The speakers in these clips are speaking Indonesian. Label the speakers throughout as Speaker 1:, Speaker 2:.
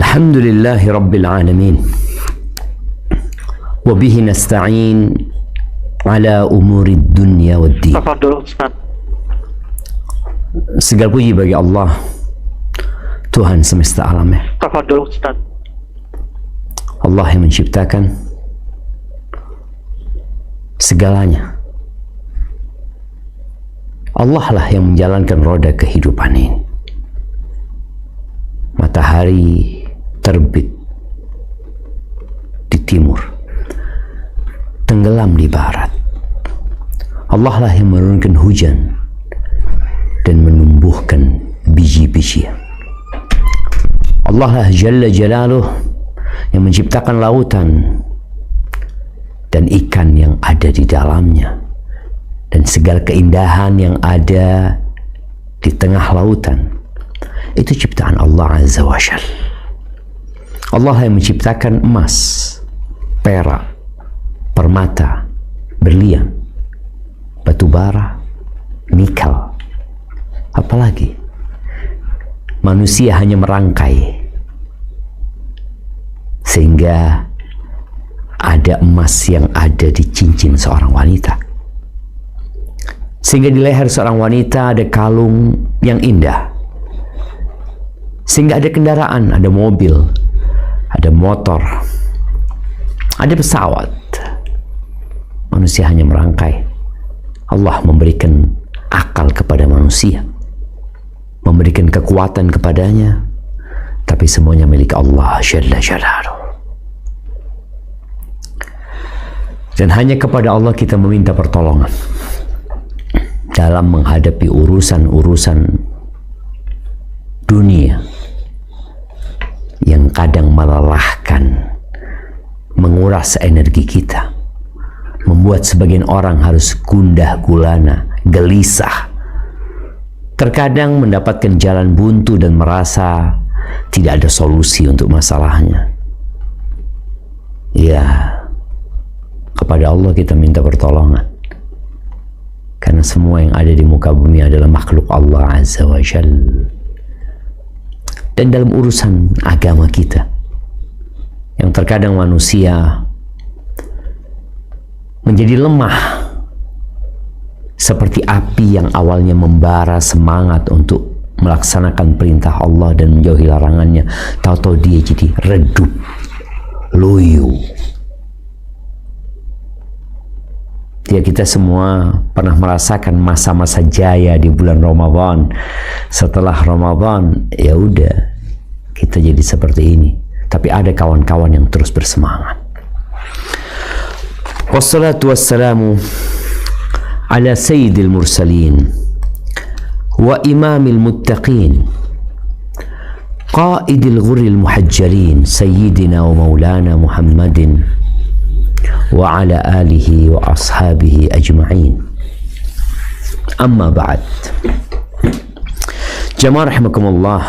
Speaker 1: Alhamdulillahi Rabbil Alamin, wa bihi nasta'in ala umuri dunya wad din. Segala puji bagi Allah, Tuhan semesta alam. Allah yang menciptakan segalanya. Allah lah yang menjalankan roda kehidupan ini. Matahari terbit di timur, tenggelam di barat. Allah lah yang menurunkan hujan dan menumbuhkan biji-bijian. Allah lah Jalla Jalaluh yang menciptakan lautan dan ikan yang ada di dalamnya, dan segala keindahan yang ada di tengah lautan. Itu ciptaan Allah Azza wa Jal. Allah yang menciptakan emas, perak, permata, berlian, batu bara, nikel. Apalagi manusia hanya merangkai sehingga ada emas yang ada di cincin seorang wanita, sehingga di leher seorang wanita ada kalung yang indah, sehingga ada kendaraan, ada mobil, ada motor, ada pesawat. Manusia hanya merangkai. Allah memberikan akal kepada manusia, memberikan kekuatan kepadanya, tapi semuanya milik Allah Jalla Jalaluh. Dan hanya kepada Allah kita meminta pertolongan dalam menghadapi urusan-urusan dunia yang kadang melelahkan, menguras energi kita, membuat sebagian orang harus gundah gulana, gelisah, terkadang mendapatkan jalan buntu dan merasa tidak ada solusi untuk masalahnya. Ya, kepada Allah kita minta pertolongan, karena semua yang ada di muka bumi adalah makhluk Allah Azza wa Jalla. Dan dalam urusan agama kita, yang terkadang manusia menjadi lemah, seperti api yang awalnya membara semangat untuk melaksanakan perintah Allah dan menjauhi larangannya, tahu-tahu dia jadi redup, loyo. Ya, kita semua pernah merasakan masa-masa jaya di bulan Ramadan. Setelah Ramadan, ya udah, kita jadi seperti ini. Tapi ada kawan-kawan yang terus bersemangat. Wassalatu wassalamu ala sayyidil mursalin wa imamil muttaqin qaidil ghurril muhajjalin sayyidina wa maulana Muhammadin wa ala alihi wa ashabihi ajma'in. Amma ba'd. Jamaah rahimakumullah,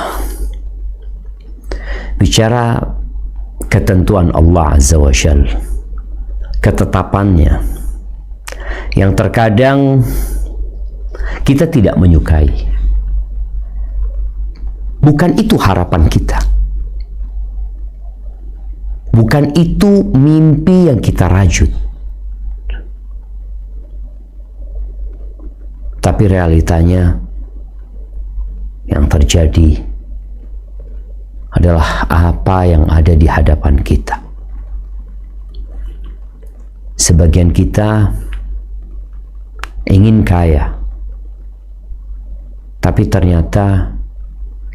Speaker 1: bicara ketentuan Allah Azza wa Jal, ketetapannya yang terkadang kita tidak menyukai. Bukan itu harapan kita, bukan itu mimpi yang kita rajut, tapi realitanya yang terjadi adalah apa yang ada di hadapan kita. Sebagian kita ingin kaya, tapi ternyata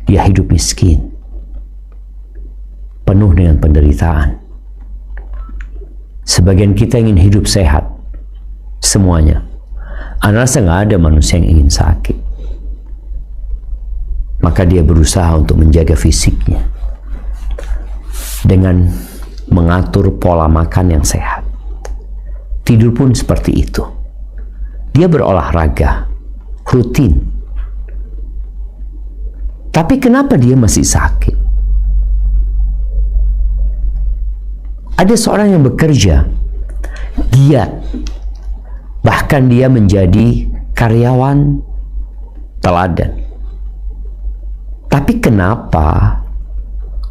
Speaker 1: dia hidup miskin, penuh dengan penderitaan. Sebagian kita ingin hidup sehat, semuanya. Anda rasa nggak ada manusia yang ingin sakit, maka dia berusaha untuk menjaga fisiknya dengan mengatur pola makan yang sehat. Tidur pun seperti itu. Dia berolahraga rutin, tapi kenapa dia masih sakit? Ada seorang yang bekerja giat, bahkan dia menjadi karyawan teladan, tapi kenapa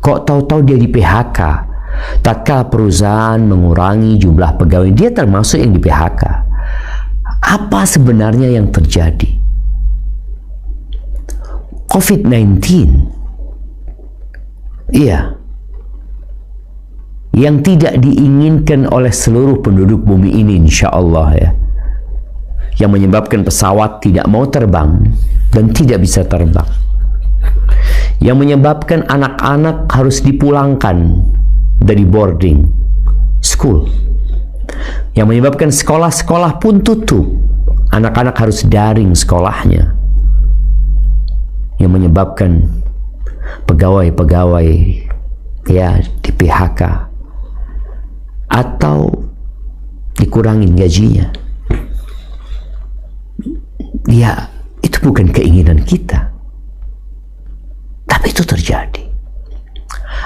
Speaker 1: Kok tahu-tahu dia di PHK? Tatkala perusahaan mengurangi jumlah pegawai, dia termasuk yang di PHK. Apa sebenarnya yang terjadi? COVID-19, iya, yang tidak diinginkan oleh seluruh penduduk bumi ini, insya Allah ya, yang menyebabkan pesawat tidak mau terbang dan tidak bisa terbang, yang menyebabkan anak-anak harus dipulangkan dari boarding school, yang menyebabkan sekolah-sekolah pun tutup, anak-anak harus daring sekolahnya, yang menyebabkan pegawai-pegawai ya di PHK atau dikurangin gajinya. Ya, itu bukan keinginan kita, tapi itu terjadi.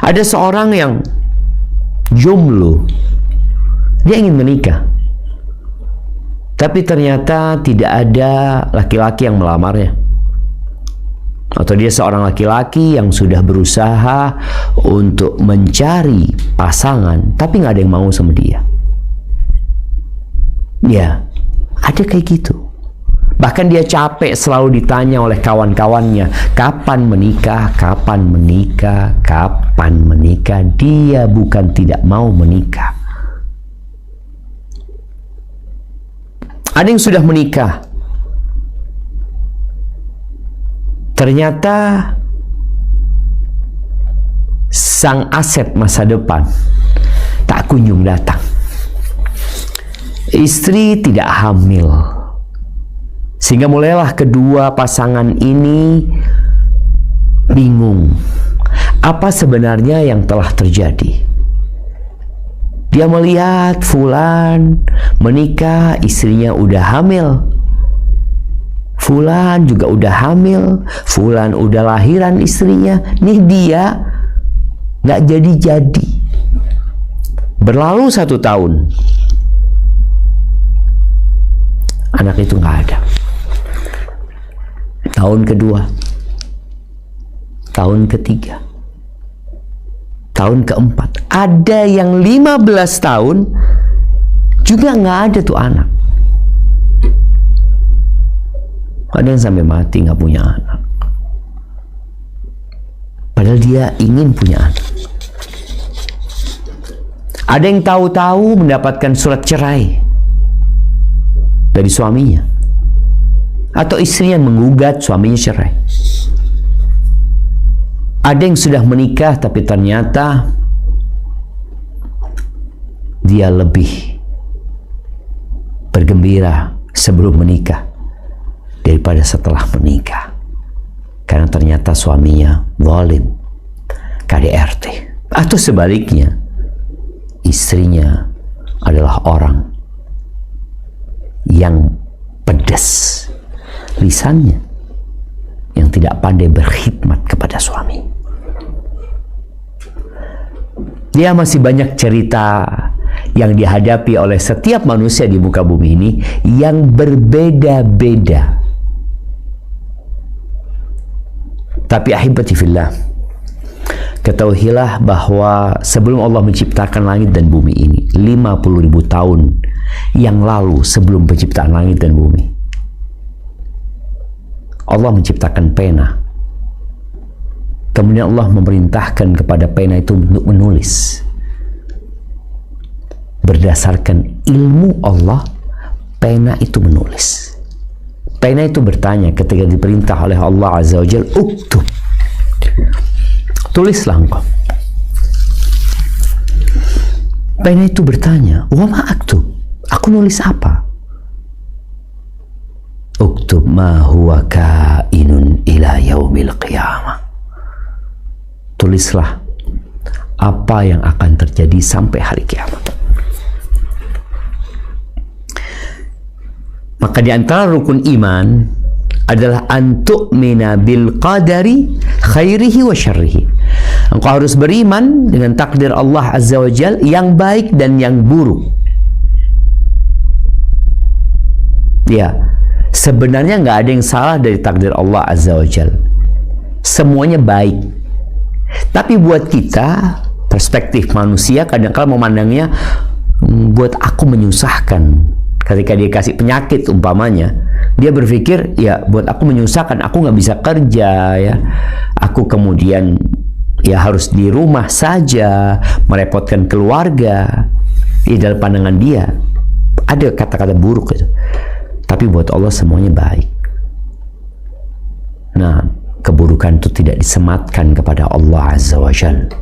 Speaker 1: Ada seorang yang jomblo, dia ingin menikah, tapi ternyata tidak ada laki-laki yang melamarnya. Atau dia seorang laki-laki yang sudah berusaha untuk mencari pasangan, tapi nggak ada yang mau sama dia. Ya, ada kayak gitu. Bahkan dia capek selalu ditanya oleh kawan-kawannya, kapan menikah, kapan menikah, kapan menikah. Dia bukan tidak mau menikah. Ada yang sudah menikah, ternyata sang aset masa depan tak kunjung datang. Istri tidak hamil, sehingga mulailah kedua pasangan ini bingung apa sebenarnya yang telah terjadi. Dia melihat fulan menikah, istrinya udah hamil, fulan juga udah hamil, fulan udah lahiran istrinya, nih dia nggak jadi-jadi. Berlalu 1 tahun, anak itu nggak ada. Tahun kedua, tahun ketiga, tahun keempat, ada yang 15 tahun juga nggak ada tuh anak. Ada yang sampai mati nggak punya anak, padahal dia ingin punya anak. Ada yang tahu-tahu mendapatkan surat cerai dari suaminya, atau istrinya menggugat suaminya cerai. Ada yang sudah menikah tapi ternyata dia lebih bergembira sebelum menikah daripada setelah menikah, karena ternyata suaminya zalim, KDRT. Atau sebaliknya, istrinya adalah orang yang pedas lisannya, yang tidak pandai berkhidmat kepada suami. Dia masih banyak cerita yang dihadapi oleh setiap manusia di muka bumi ini yang berbeda-beda. Tapi ahibati fillah, ketahuilah bahwa sebelum Allah menciptakan langit dan bumi ini, 50.000 tahun yang lalu sebelum penciptaan langit dan bumi, Allah menciptakan pena. Kemudian Allah memerintahkan kepada pena itu untuk menulis. Berdasarkan ilmu Allah, pena itu menulis. Pena itu bertanya ketika diperintah oleh Allah Azza wa Jalla, uktub, tulislah engkau. Pena itu bertanya, wa ma aktub, aku nulis apa? Uktub ma huwa kainun ila yaumil qiyamah. Tulislah apa yang akan terjadi sampai hari kiamat. Maka di antara rukun iman adalah antu'mina bil qadari khairihi wa syarrihi. Engkau harus beriman dengan takdir Allah Azza wa Jal yang baik dan yang buruk. Ya, sebenarnya nggak ada yang salah dari takdir Allah Azza wa Jal. Semuanya baik. Tapi buat kita, perspektif manusia kadang-kala memandangnya, buat aku menyusahkan. Ketika dia kasih penyakit umpamanya, dia berpikir, ya buat aku menyusahkan, aku nggak bisa kerja, ya aku kemudian ya harus di rumah saja, merepotkan keluarga. Di dalam pandangan dia ada kata-kata buruk itu. Tapi buat Allah semuanya baik. Nah, keburukan itu tidak disematkan kepada Allah Azza wa Jalla.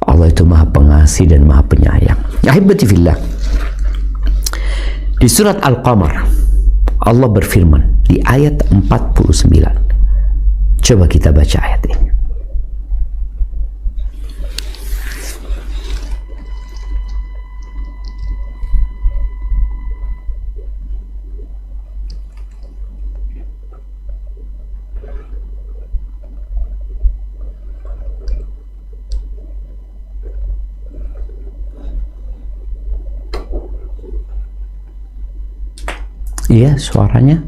Speaker 1: Allah itu maha pengasih dan maha penyayang. Ahibati fillah, di surat Al-Qamar Allah berfirman di ayat 49. Coba kita baca ayat ini. Iya, suaranya.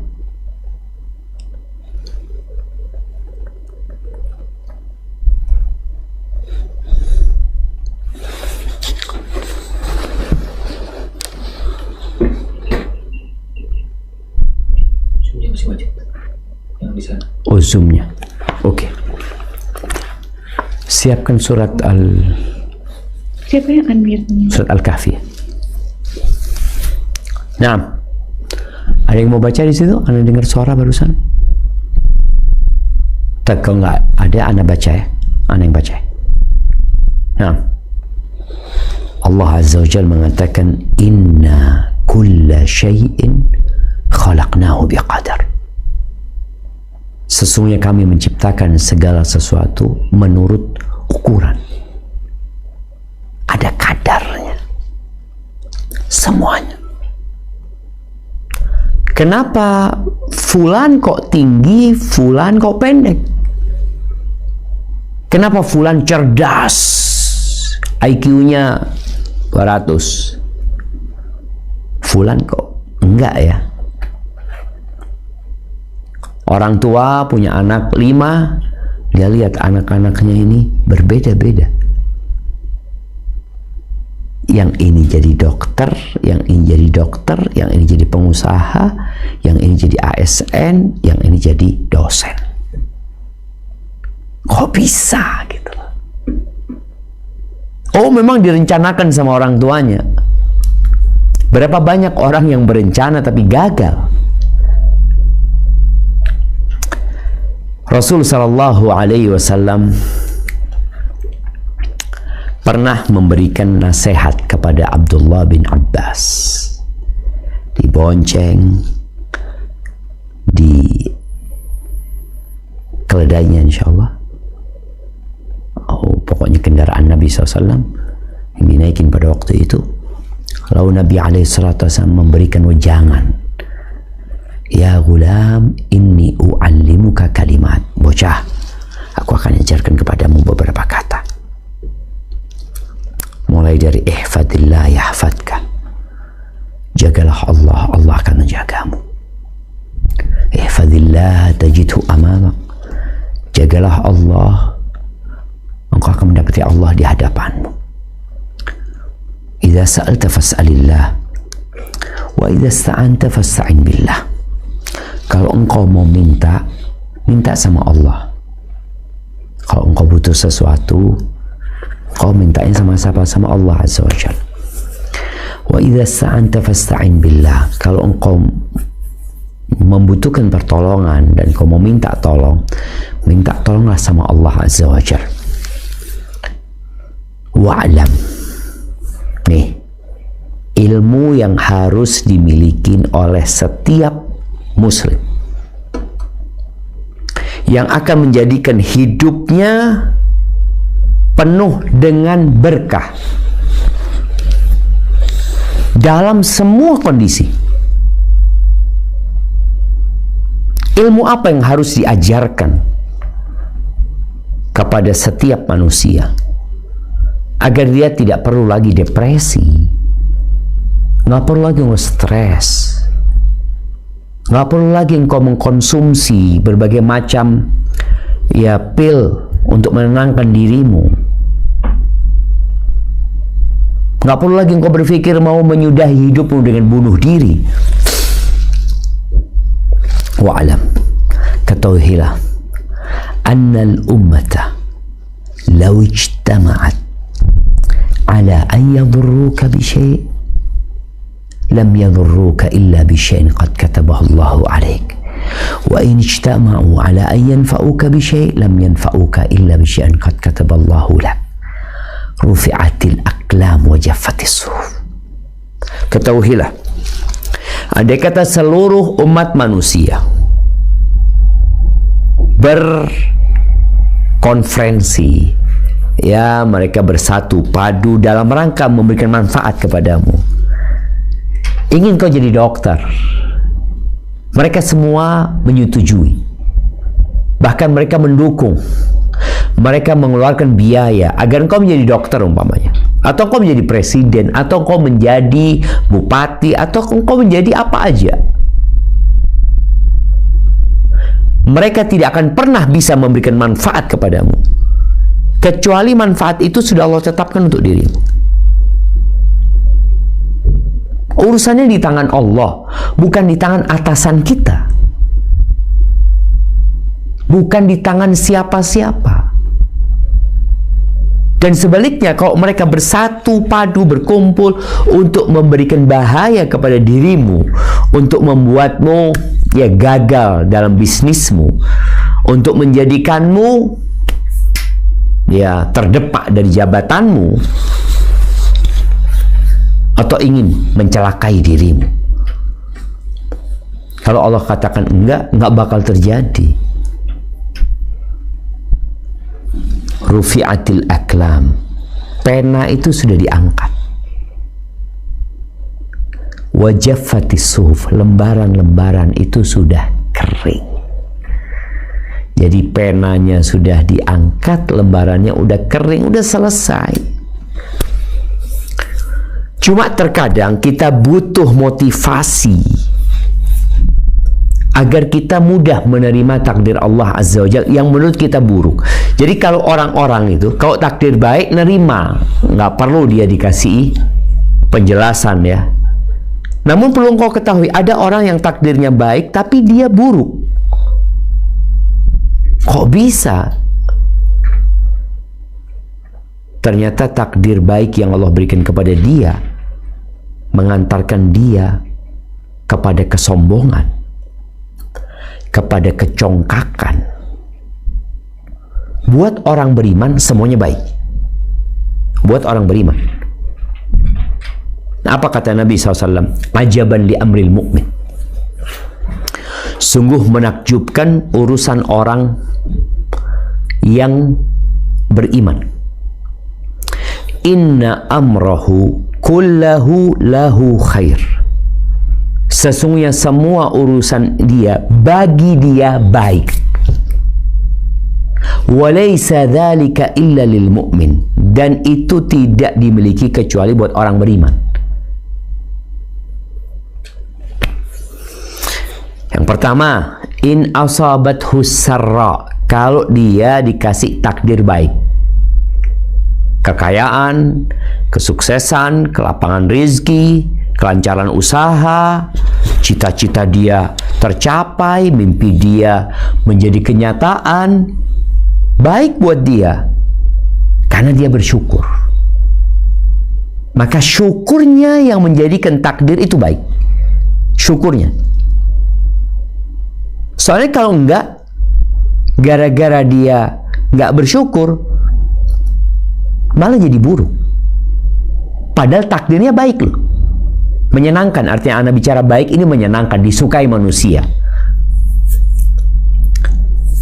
Speaker 2: Zoom-nya masih wajib. Yang di sana.
Speaker 1: Oh, zoom-nya. Oke. Siapkan surat
Speaker 3: Siapa yang unmute?
Speaker 1: Surat Al-Kahfi. Nah, ada yang mau baca di situ? Anda dengar suara barusan? Kalau nggak ada, Anda baca ya. Anda yang baca. Nah, Allah Azza wa Jalla mengatakan, Inna kulla syai'in khalaqnahu biqadar. Sesungguhnya kami menciptakan segala sesuatu menurut ukuran. Ada kadarnya. Semuanya. Kenapa fulan kok tinggi, fulan kok pendek? Kenapa fulan cerdas, IQ-nya 200, fulan kok enggak ya? Orang tua punya anak 5, dia lihat anak-anaknya ini berbeda-beda. Yang ini jadi dokter, yang ini jadi dokter, yang ini jadi pengusaha, yang ini jadi ASN, yang ini jadi dosen. Kok bisa gitu? Oh, memang direncanakan sama orang tuanya. Berapa banyak orang yang berencana tapi gagal? Rasul sallallahu alaihi wasallam pernah memberikan nasihat kepada Abdullah bin Abbas. Dibonceng di keledainya, insyaallah. Oh, pokoknya kendaraan Nabi SAW yang dinaikin pada waktu itu. Lalu Nabi SAW memberikan wejangan. Ya gulam, inni u'allimuka kalimat. Bocah, aku akan ajarkan kepadamu beberapa kata. Mulai dari ihfadillah yahfadka. Jagalah Allah, Allah akan menjagamu. Ihfadillah tajidhu amamak. Jagalah Allah, engkau akan mendapati Allah di hadapanmu. Idza sa'alta fas'alillah wa idza sta'anta fasta'in billah. Kalau engkau mau minta, minta sama Allah. Kalau engkau butuh sesuatu, kau mintain sama siapa? Sama Allah Azza wa Jalla. Wa idza sta'anta fasta'in billah. Kalau engkau membutuhkan pertolongan dan kau mau minta tolong, minta tolonglah sama Allah Azza wa Jalla. Wa'lam. Nih, ilmu yang harus dimiliki oleh setiap muslim yang akan menjadikan hidupnya penuh dengan berkah dalam semua kondisi. Ilmu apa yang harus diajarkan kepada setiap manusia agar dia tidak perlu lagi depresi, nggak perlu lagi stres, nggak perlu lagi engkau mengkonsumsi berbagai macam ya pil untuk menenangkan dirimu. Nggak perlu lagi engkau berpikir mau menyudahi hidupmu dengan bunuh diri. Wa'alam, ketahuilah, annal ummata law ijtama'at ala an yadurruka bisyai' lam yadurruka illa bisyai'in qad katabahu Allahu 'alaik. Wa in ijtama'u ala an yanfa'uka bisyai' lam yanfa'uka illa bisyai'in qad kataballahu lak. Rufi'atil aqlam wa jaffatis suhuf. Ketahuilah, andai kata seluruh umat manusia berkonferensi, ya, mereka bersatu padu dalam rangka memberikan manfaat kepadamu, ingin kau jadi dokter, mereka semua menyetujui, bahkan mereka mendukung, mereka mengeluarkan biaya agar kau menjadi dokter umpamanya, atau kau menjadi presiden, atau kau menjadi bupati, atau kau menjadi apa aja. Mereka tidak akan pernah bisa memberikan manfaat kepadamu kecuali manfaat itu sudah Allah tetapkan untuk dirimu. Urusannya di tangan Allah, bukan di tangan atasan kita, bukan di tangan siapa-siapa. Dan sebaliknya, kalau mereka bersatu padu berkumpul untuk memberikan bahaya kepada dirimu, untuk membuatmu ya gagal dalam bisnismu, untuk menjadikanmu ya terdepak dari jabatanmu, atau ingin mencelakai dirimu, kalau Allah katakan enggak bakal terjadi. Rufi'atil aklam, pena itu sudah diangkat. Wajaffatis suhuf, lembaran-lembaran itu sudah kering. Jadi penanya sudah diangkat, lembarannya udah kering, udah selesai. Cuma terkadang kita butuh motivasi agar kita mudah menerima takdir Allah Azza wa Jalla yang menurut kita buruk. Jadi kalau orang-orang itu, kalau takdir baik, nerima, nggak perlu dia dikasih penjelasan ya. Namun perlu kau ketahui, ada orang yang takdirnya baik tapi dia buruk. Kok bisa? Ternyata takdir baik yang Allah berikan kepada dia mengantarkan dia kepada kesombongan, kepada kecongkakan. Buat orang beriman semuanya baik. Buat orang beriman. Nah, apa kata Nabi SAW? Ajaban li amril mu'min. Sungguh menakjubkan urusan orang yang beriman. Inna amrahu kullahu lahu khair. Sesungguhnya semua urusan dia, bagi dia baik. Walaysa dzalika illa lil mu'min, dan itu tidak dimiliki kecuali buat orang beriman. Yang pertama, in asabathu sarra, kalau dia dikasih takdir baik, kekayaan, kesuksesan, kelapangan rezeki, kelancaran usaha, cita-cita dia tercapai, mimpi dia menjadi kenyataan, baik buat dia karena dia bersyukur. Maka syukurnya yang menjadikan takdir itu baik. Syukurnya. Soalnya kalau enggak, gara-gara dia enggak bersyukur, malah jadi buruk. Padahal takdirnya baik loh. Menyenangkan, artinya Anda bicara baik ini menyenangkan, disukai manusia.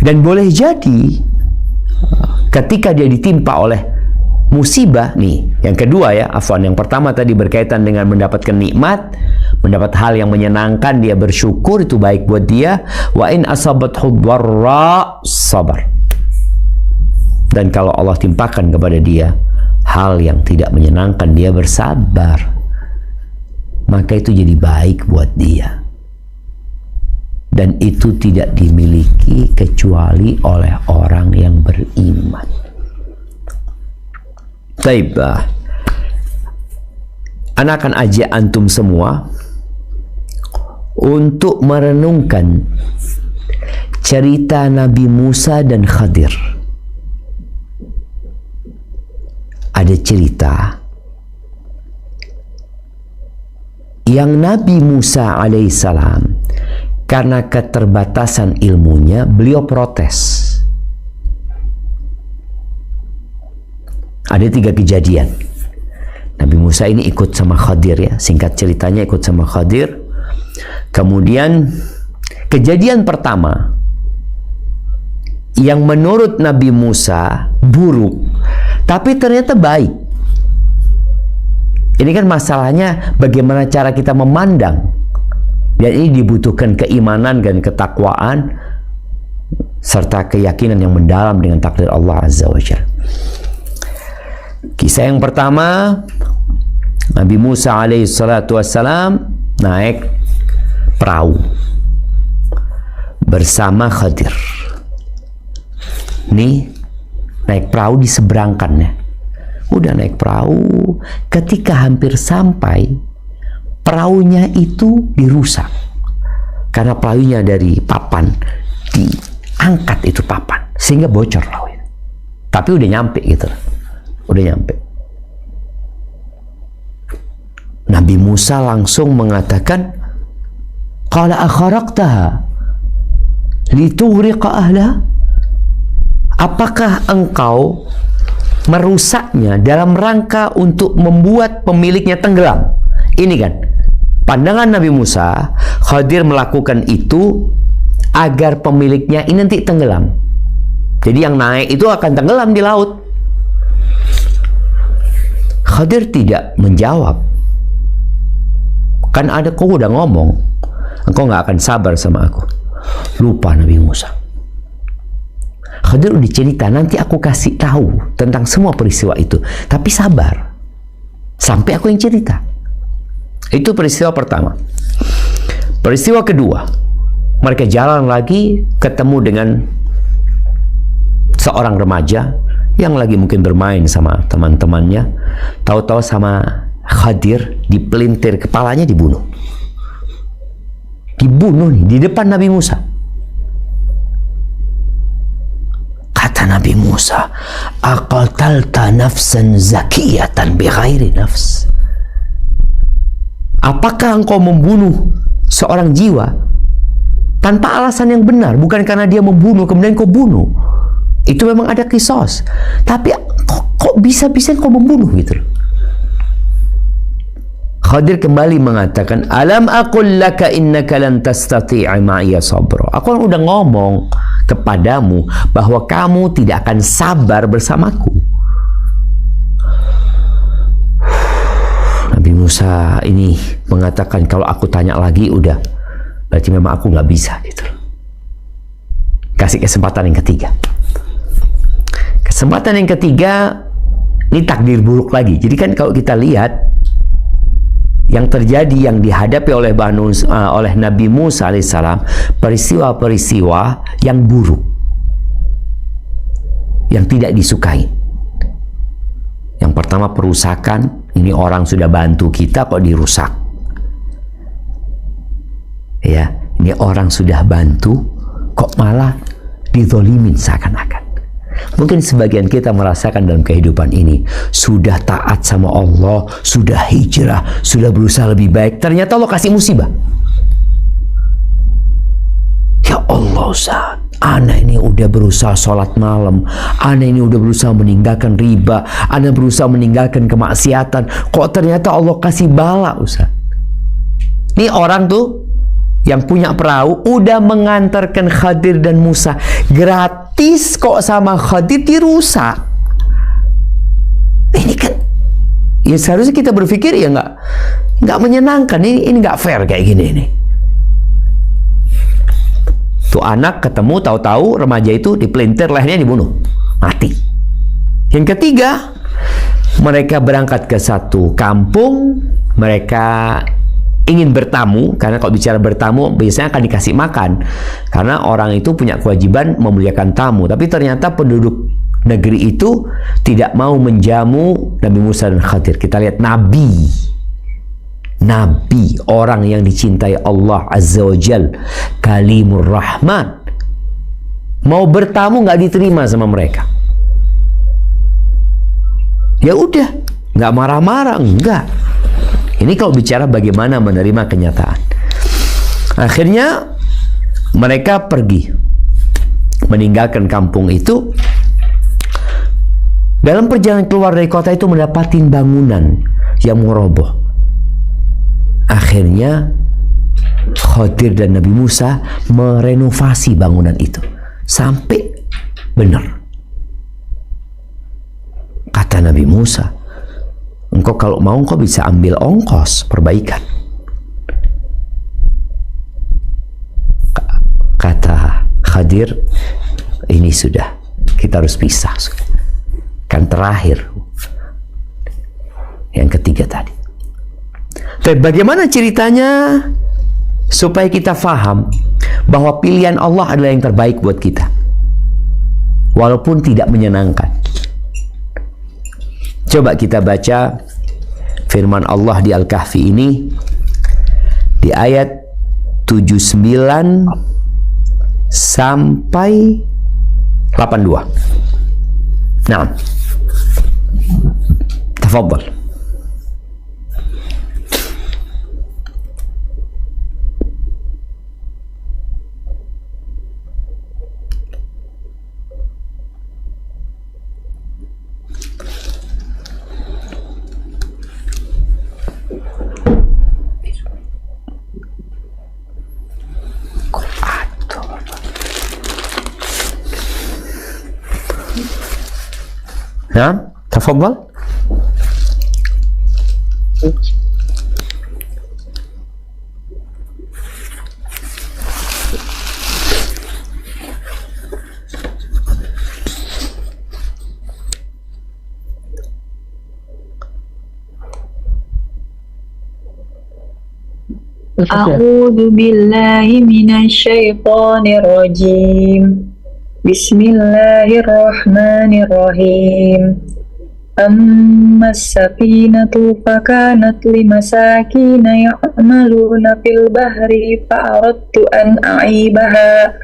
Speaker 1: Dan boleh jadi ketika dia ditimpa oleh musibah, nih, yang kedua ya, afwan, yang pertama tadi berkaitan dengan mendapatkan nikmat, mendapat hal yang menyenangkan, dia bersyukur, itu baik buat dia. Wa in asabathu dharra sabar. Dan kalau Allah timpakan kepada dia hal yang tidak menyenangkan, dia bersabar, maka itu jadi baik buat dia. dan itu tidak dimiliki kecuali oleh orang yang beriman. Baik, Ana akan ajak antum semua untuk merenungkan cerita Nabi Musa dan Khadir. Ada cerita yang Nabi Musa alaihissalam, karena keterbatasan ilmunya, beliau protes. Ada 3 kejadian. Nabi Musa ini ikut sama Khadir, ya, singkat ceritanya ikut sama Khadir. Kemudian kejadian pertama yang menurut Nabi Musa buruk, tapi ternyata baik. Ini kan masalahnya bagaimana cara kita memandang, dan ini dibutuhkan keimanan dan ketakwaan serta keyakinan yang mendalam dengan takdir Allah Azza wa Jalla. Kisah yang pertama, Nabi Musa alaihi salatu wassalam naik perahu bersama Khadir. Nih, naik perahu diseberangkan, ya. Udah naik perahu, ketika hampir sampai, perahunya itu dirusak. Karena perahunya dari papan, diangkat itu papan, sehingga bocor perahunya. Tapi udah nyampe gitu. Udah nyampe. Nabi Musa langsung mengatakan, qala akharaqtaha litughriqa ahla? Apakah engkau merusaknya dalam rangka untuk membuat pemiliknya tenggelam? Ini kan pandangan Nabi Musa, Khadir melakukan itu agar pemiliknya ini nanti tenggelam. Jadi yang naik itu akan tenggelam di laut. Khadir tidak menjawab. Kan ada, kau udah ngomong, engkau nggak akan sabar sama aku. Lupa Nabi Musa. Khadir udah cerita, nanti aku kasih tahu tentang semua peristiwa itu. Tapi sabar, sampai aku yang cerita. Itu peristiwa pertama. Peristiwa kedua, mereka jalan lagi, ketemu dengan seorang remaja yang lagi mungkin bermain sama teman-temannya. Tahu-tahu sama Khadir dipelintir kepalanya, dibunuh. Dibunuh nih di depan Nabi Musa. Kata Nabi Musa, aqatalta nafsan zakiyatan bighairi nafs? Apakah engkau membunuh seorang jiwa tanpa alasan yang benar, bukan karena dia membunuh kemudian kau bunuh? Itu memang ada kisos, tapi kok bisa-bisa kau membunuh gitu? Khadir kembali mengatakan, alam aqul laka innaka lan tastati'a ma'iya sabra? Aku udah ngomong kepadamu bahwa kamu tidak akan sabar bersamaku. Nabi Musa ini mengatakan, kalau aku tanya lagi udah berarti memang aku nggak bisa gitu. Kasih kesempatan yang ketiga. Kesempatan yang ketiga ini takdir buruk lagi. Jadi kan kalau kita lihat yang terjadi, yang dihadapi oleh oleh Nabi Musa alaihissalam, peristiwa-peristiwa yang buruk, yang tidak disukai. Yang pertama perusakan, ini orang sudah bantu kita kok dirusak. Ya, ini orang sudah bantu kok malah dizolimin seakan-akan. Mungkin sebagian kita merasakan dalam kehidupan ini, sudah taat sama Allah, sudah hijrah, sudah berusaha lebih baik, ternyata Allah kasih musibah. Ya Allah, Ustaz, ana ini udah berusaha sholat malam, ana ini udah berusaha meninggalkan riba, ana berusaha meninggalkan kemaksiatan, kok ternyata Allah kasih bala, Ustaz. Ini orang tuh yang punya perahu udah mengantarkan Khadir dan Musa gratis, kok sama Khadir dirusak. Ini kan, ya seharusnya kita berpikir ya nggak menyenangkan, ini nggak fair kayak gini nih. Tuh anak ketemu, tahu-tahu remaja itu dipelintir, lehernya dibunuh, mati. Yang ketiga, mereka berangkat ke satu kampung, mereka ingin bertamu, karena kalau bicara bertamu biasanya akan dikasih makan, karena orang itu punya kewajiban memuliakan tamu. Tapi ternyata penduduk negeri itu tidak mau menjamu Nabi Musa dan Khadir. Kita lihat Nabi, orang yang dicintai Allah Azza wa Jal, Kalimur Rahman, mau bertamu nggak diterima sama mereka. Ya udah, nggak marah-marah, enggak. Ini kalau bicara bagaimana menerima kenyataan. Akhirnya mereka pergi meninggalkan kampung itu. Dalam perjalanan keluar dari kota itu mendapati bangunan yang mau roboh. Akhirnya Khadir dan Nabi Musa merenovasi bangunan itu sampai benar. Kata Nabi Musa, engkau kalau mau engkau bisa ambil ongkos perbaikan. Kata Khadir, ini sudah, kita harus pisah. Kan terakhir, yang ketiga tadi. Tapi bagaimana ceritanya supaya kita faham bahwa pilihan Allah adalah yang terbaik buat kita, walaupun tidak menyenangkan. Coba kita baca firman Allah di Al-Kahfi ini di ayat 79 sampai 82. Nah, tafadhal. نعم تفضل.
Speaker 3: A'udzu billahi minasyaitonir rajim. Bismillahirrahmanirrahim. Ammas safinatu fakanat limasakina ya'maluna fil bahri fa'aradtu an a'ibaha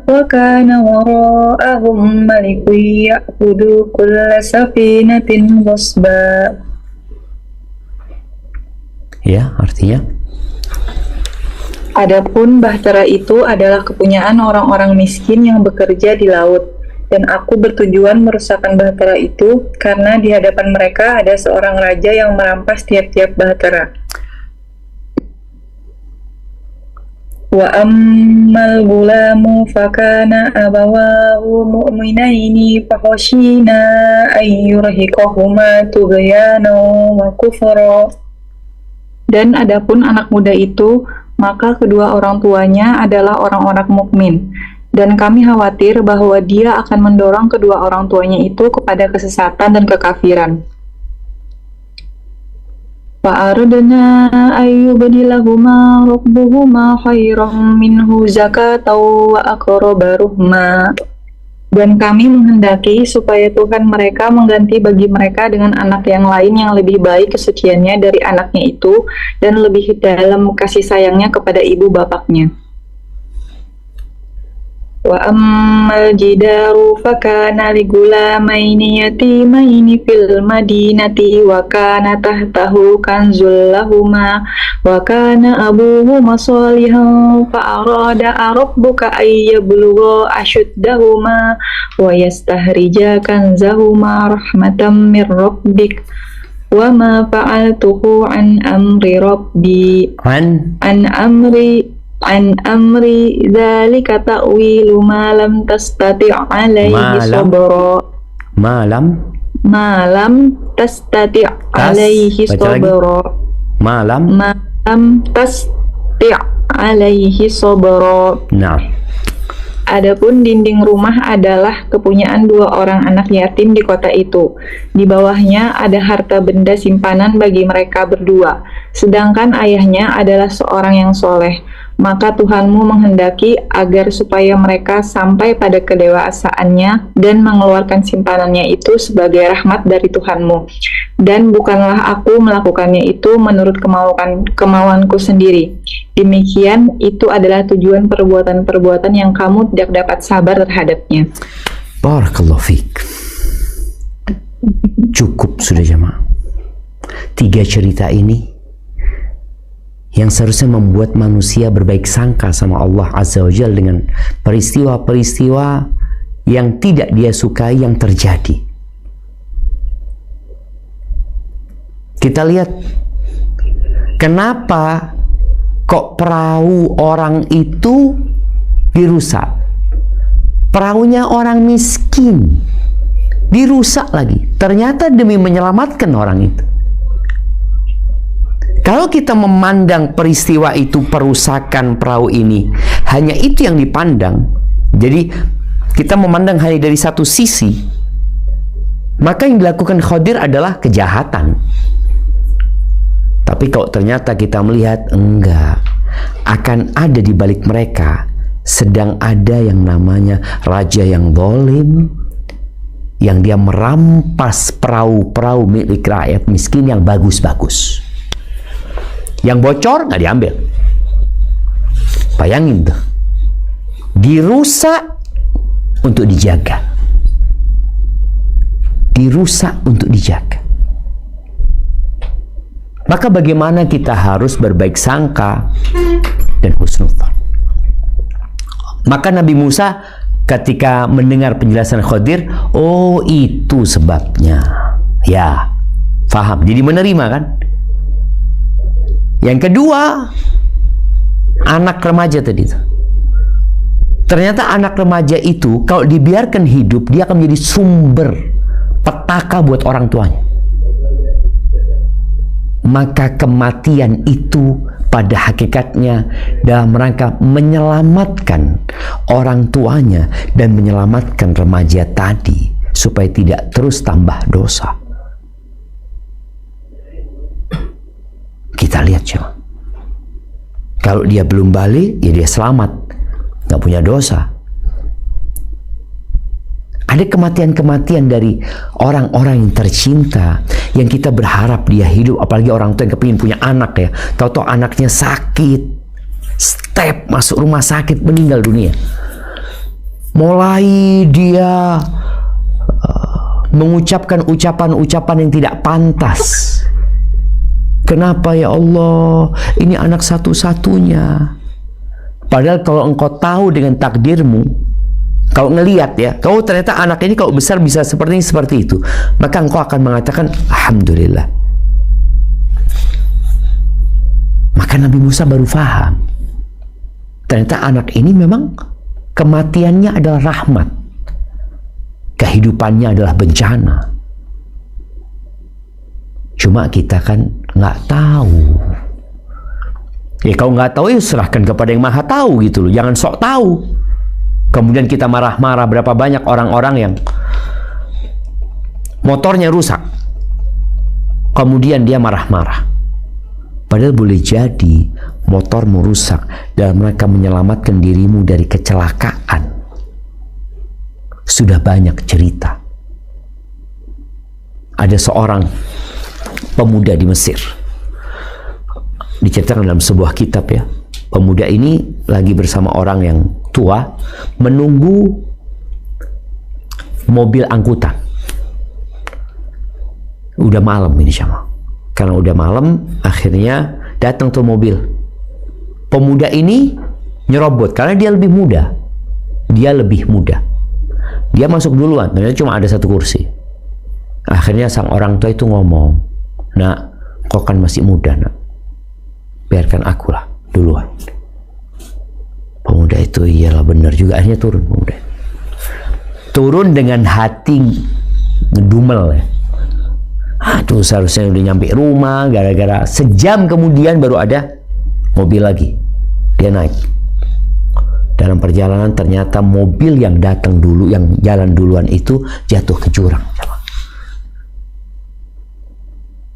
Speaker 3: wa kana wara'ahum malikun ya'khudhu kulla safinatin ghasba.
Speaker 1: Ya, artinya
Speaker 3: adapun bahtera itu adalah kepunyaan orang-orang miskin yang bekerja di laut, dan aku bertujuan merusakkan bahtera itu karena di hadapan mereka ada seorang raja yang merampas tiap-tiap bahtera. Wa ammal gulamu fakana abawahu mu'minaini fakhashina ayyurhiqahuma tughyana wa kufra. Dan adapun anak muda itu, maka kedua orang tuanya adalah orang-orang mukmin, dan kami khawatir bahwa dia akan mendorong kedua orang tuanya itu kepada kesesatan dan kekafiran. Fa'aradna ayyubdilahuma rabbuhuma khairan minhu zakatan wa aqraba ruhma. Dan kami menghendaki supaya Tuhan mereka mengganti bagi mereka dengan anak yang lain yang lebih baik kesuciannya dari anaknya itu, dan lebih dalam kasih sayangnya kepada ibu bapaknya. Wa ammal jidaru fakana ligulamaini yatimaini fil madinati wa kana tahtahu kanzul lahuma wa kana abuhuma shalihan fa arada rabbuka ay yablugha ashuddahuma wa yastahrija kanzahuma rahmatan mir rabbik wa ma fa'altuhu an amri rabbi an amri dzalika ta'wilu ma lam tastati' alaihi sabra. Ma lam tastati' alaihi sabra. Ma lam tastati' alaihi sabra.
Speaker 1: Nah,
Speaker 3: Adapun dinding rumah adalah kepunyaan 2 orang anak yatim di kota itu. Di bawahnya ada harta benda simpanan bagi mereka berdua, sedangkan ayahnya adalah seorang yang soleh. Maka Tuhanmu menghendaki agar supaya mereka sampai pada kedewasaannya dan mengeluarkan simpanannya itu sebagai rahmat dari Tuhanmu. Dan bukanlah aku melakukannya itu menurut kemauanku sendiri. Demikian itu adalah tujuan perbuatan-perbuatan yang kamu tidak dapat sabar terhadapnya.
Speaker 1: Barakallahu fiik. Cukup sudah jemaah. 3 cerita ini yang seharusnya membuat manusia berbaik sangka sama Allah Azza wa Jalla dengan peristiwa-peristiwa yang tidak dia sukai yang terjadi. Kita lihat kenapa kok perahu orang itu dirusak. Perahunya orang miskin dirusak lagi. Ternyata demi menyelamatkan orang itu. Kalau kita memandang peristiwa itu, perusakan perahu ini, hanya itu yang dipandang, jadi kita memandang hanya dari satu sisi, maka yang dilakukan Khadir adalah kejahatan. Tapi kalau ternyata kita melihat enggak, akan ada di balik mereka sedang ada yang namanya raja yang zalim, yang dia merampas perahu-perahu milik rakyat miskin yang bagus-bagus. Yang bocor nggak diambil. Bayangin tuh, dirusak untuk dijaga, dirusak untuk dijaga. Maka bagaimana kita harus berbaik sangka dan husnudzon. Maka Nabi Musa ketika mendengar penjelasan Khadir, oh itu sebabnya, ya faham, jadi menerima kan. Yang kedua, anak remaja tadi itu. Ternyata anak remaja itu kalau dibiarkan hidup, dia akan menjadi sumber petaka buat orang tuanya. Maka kematian itu pada hakikatnya dalam rangka menyelamatkan orang tuanya dan menyelamatkan remaja tadi supaya tidak terus tambah dosa. Kita lihat coba. Kalau dia belum balik, ya dia selamat, nggak punya dosa. Ada kematian-kematian dari orang-orang yang tercinta, yang kita berharap dia hidup, apalagi orang tua yang kepingin punya anak ya. Tahu-tahu anaknya sakit, step masuk rumah sakit, meninggal dunia. Mulai dia mengucapkan ucapan-ucapan yang tidak pantas. Kenapa ya Allah, ini anak satu-satunya. Padahal kalau engkau tahu dengan takdirmu, kalau ngelihat ya, kau ternyata anak ini kalau besar bisa seperti ini, seperti itu, maka engkau akan mengatakan Alhamdulillah. Maka Nabi Musa baru faham, ternyata anak ini memang kematiannya adalah rahmat, kehidupannya adalah bencana. Cuma kita kan nggak tahu. Ya kalau nggak tahu ya serahkan kepada yang maha tahu gitu loh. Jangan sok tahu. Kemudian kita marah-marah. Berapa banyak orang-orang yang motornya rusak, kemudian dia marah-marah. Padahal boleh jadi motormu rusak dalam rangka menyelamatkan dirimu dari kecelakaan. Sudah banyak cerita. Ada seorang pemuda di Mesir, diceritakan dalam sebuah kitab ya. Pemuda ini lagi bersama orang yang tua menunggu mobil angkutan. Udah malam ini sama. Karena udah malam, akhirnya datang tuh mobil. Pemuda ini nyerobot karena dia lebih muda. Dia lebih muda. Dia masuk duluan, ternyata cuma ada satu kursi. Akhirnya sang orang tua itu ngomong, "Nak, kau kan masih muda, nak. Biarkan akulah duluan." Pemuda itu, iyalah benar juga. Akhirnya turun pemuda. Turun dengan hati ngedumel ya. Aduh, seharusnya udah nyampe rumah, gara-gara sejam kemudian baru ada mobil lagi. Dia naik. Dalam perjalanan ternyata mobil yang datang dulu, yang jalan duluan itu jatuh ke jurang.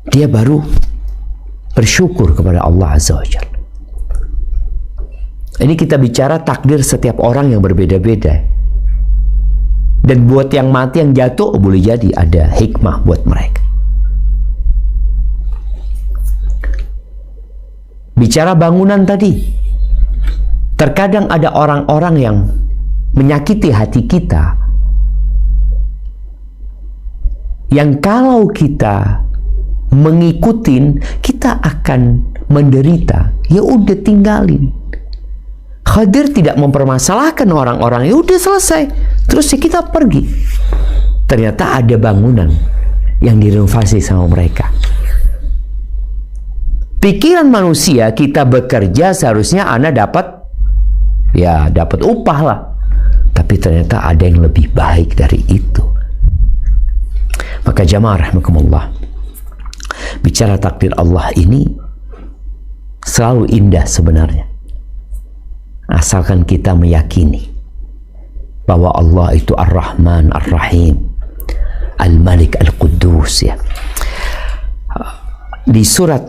Speaker 1: Dia baru bersyukur kepada Allah Azza wa Jalla. Ini kita bicara takdir setiap orang yang berbeda-beda. Dan buat yang mati, yang jatuh, boleh jadi ada hikmah buat mereka. Bicara bangunan tadi, terkadang ada orang-orang yang menyakiti hati kita, yang kalau kita mengikutin, kita akan menderita. Ya udah, tinggalin. Khadir tidak mempermasalahkan orang-orang, ya udah selesai, terus ya kita pergi. Ternyata ada bangunan yang direnovasi sama mereka. Pikiran manusia, kita bekerja seharusnya Anda dapat upah lah. Tapi ternyata ada yang lebih baik dari itu. Maka jamaah rahimakumullah, bicara takdir Allah ini selalu indah sebenarnya, asalkan kita meyakini bahwa Allah itu Ar-Rahman Ar-Rahim, Al-Malik Al-Quddus, ya. Di surat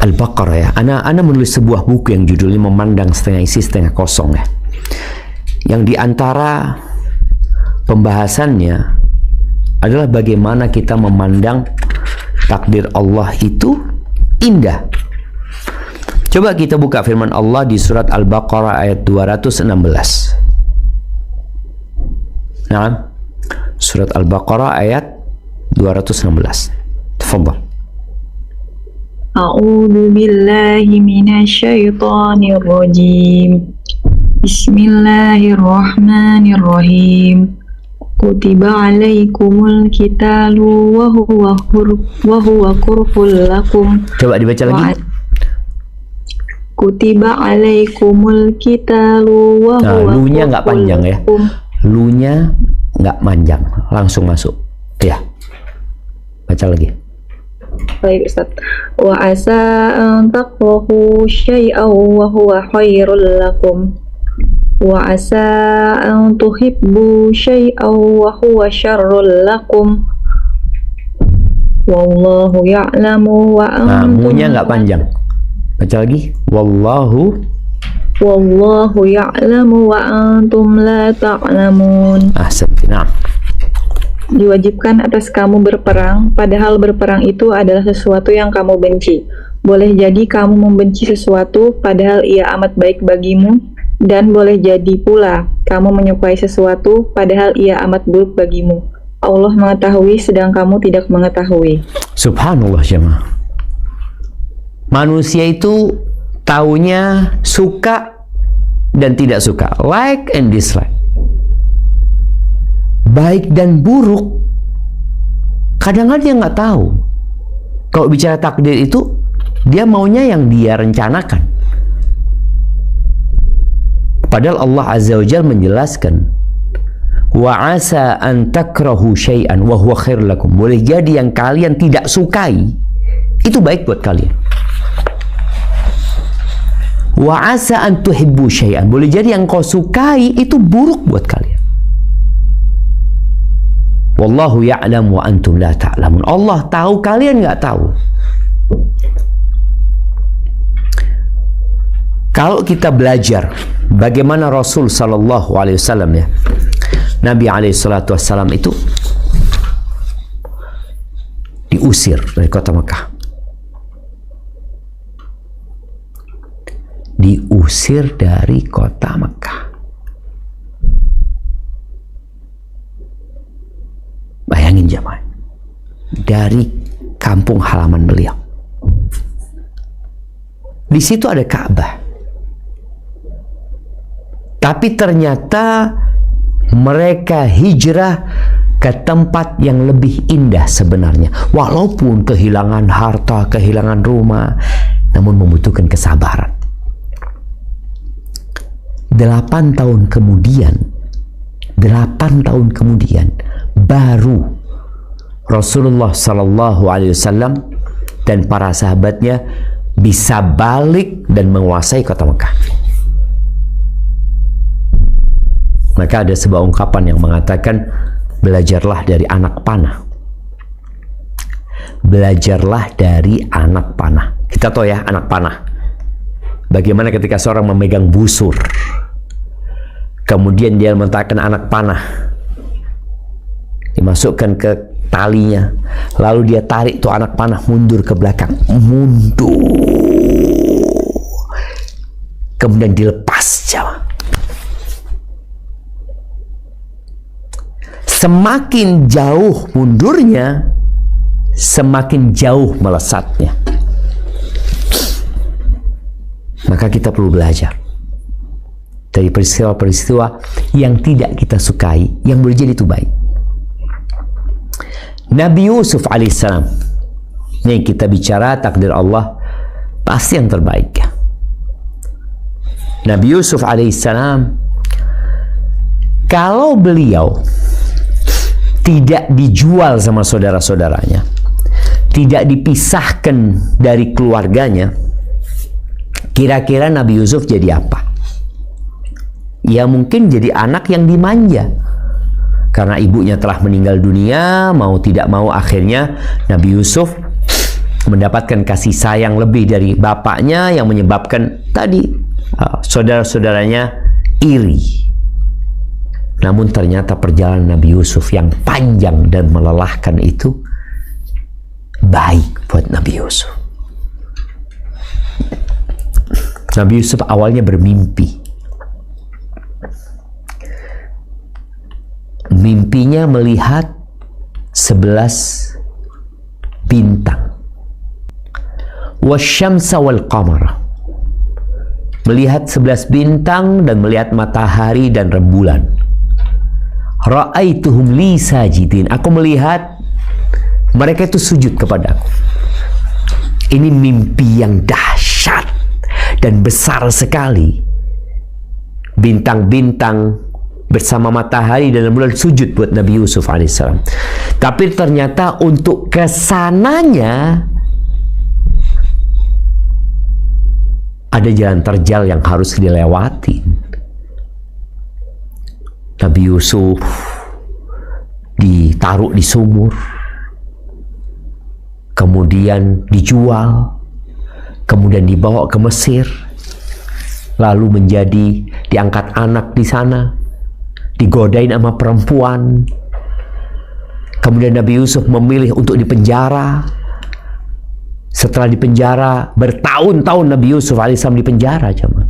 Speaker 1: Al-Baqarah, ya, Ana menulis sebuah buku yang judulnya Memandang Setengah Isi Setengah Kosong, ya. Yang diantara pembahasannya adalah bagaimana kita memandang takdir Allah itu indah. Coba kita buka firman Allah di surat Al-Baqarah ayat 216. Nah, surat Al-Baqarah ayat 216. Tafadhal.
Speaker 3: A'udzu billahi minasyaitonir rajim. Bismillahirrahmanirrahim. Kutiba alaikumul qitalu wa huwa kurhul lakum.
Speaker 1: Coba dibaca lagi.
Speaker 3: Kutiba alaikumul qitalu wa huwa
Speaker 1: lu-nya nggak panjang, ya. Lu-nya nggak panjang, langsung masuk. Ya. Baca lagi.
Speaker 3: Baik, Ustaz. Wa asa an takrahu syai'an wa huwa khairul lakum. Wa asa an tuhibbu syai'an wa huwa syarrul lakum. Wallahu ya'lamu wa antum.
Speaker 1: Mu-nya nggak panjang. Baca lagi. Wallahu ya'lamu wa antum la ta'lamun. Nah.
Speaker 3: Diwajibkan atas kamu berperang, padahal berperang itu adalah sesuatu yang kamu benci. Boleh jadi kamu membenci sesuatu, padahal ia amat baik bagimu, dan boleh jadi pula kamu menyukai sesuatu, padahal ia amat buruk bagimu. Allah mengetahui, sedang kamu tidak mengetahui.
Speaker 1: Subhanallah, jemaah. Manusia itu taunya suka dan tidak suka, like and dislike, baik dan buruk. Kadang-kadang dia nggak tahu. Kalau bicara takdir itu, dia maunya yang dia rencanakan. Padahal Allah Azza wa Jalla menjelaskan, wa asa an takrahu syai'an wa huwa khairul lakum. Boleh jadi yang kalian tidak sukai itu baik buat kalian. Wa asa an tuhibbu syai'an. Boleh jadi yang kau sukai itu buruk buat kalian. Wallahu ya'lam wa antum la ta'lamun. Allah tahu, kalian nggak tahu. Kalau kita belajar bagaimana Rasul sallallahu alaihi wasallam, ya, Nabi alaihi salatu wassalam itu diusir dari kota Mekah. Diusir dari kota Mekah. Bayangin jemaah, dari kampung halaman beliau. Di situ ada Ka'bah. Tapi ternyata mereka hijrah ke tempat yang lebih indah sebenarnya. Walaupun kehilangan harta, kehilangan rumah, namun membutuhkan kesabaran. 8 tahun kemudian baru Rasulullah Sallallahu Alaihi Wasallam dan para sahabatnya bisa balik dan menguasai kota Mekah. Maka ada sebuah ungkapan yang mengatakan, belajarlah dari anak panah. Belajarlah dari anak panah. Kita tahu ya anak panah. Bagaimana ketika seorang memegang busur, kemudian dia meletakkan anak panah, dimasukkan ke talinya, lalu dia tarik tuh anak panah mundur ke belakang, kemudian dilepas. Semakin jauh mundurnya, semakin jauh melesatnya. Maka kita perlu belajar dari peristiwa-peristiwa yang tidak kita sukai, yang boleh jadi itu baik. Nabi Yusuf alaihissalam, ini kita bicara takdir Allah, pasti yang terbaik ya. Nabi Yusuf alaihissalam, kalau beliau tidak dijual sama saudara-saudaranya, tidak dipisahkan dari keluarganya, kira-kira Nabi Yusuf jadi apa? Ya mungkin jadi anak yang dimanja. Karena ibunya telah meninggal dunia, mau tidak mau akhirnya Nabi Yusuf mendapatkan kasih sayang lebih dari bapaknya, yang menyebabkan tadi saudara-saudaranya iri. Namun ternyata perjalanan Nabi Yusuf yang panjang dan melelahkan itu baik buat Nabi Yusuf. Nabi Yusuf awalnya bermimpi. Mimpinya melihat 11 bintang. Wasyamsa wal qamara. Melihat 11 bintang dan melihat matahari dan rembulan. Ra'aituhum li sajidin. Aku melihat mereka itu sujud kepadaku. Ini mimpi yang dahsyat dan besar sekali. Bintang-bintang bersama matahari dan rembulan sujud buat Nabi Yusuf alaihissalam. Tapi ternyata untuk kesananya ada jalan terjal yang harus dilewati. Nabi Yusuf ditaruh di sumur, kemudian dijual, kemudian dibawa ke Mesir, lalu diangkat anak di sana, digodain sama perempuan. Kemudian Nabi Yusuf memilih untuk dipenjara. Setelah dipenjara, bertahun-tahun Nabi Yusuf alaihissalam dipenjara, jemaah.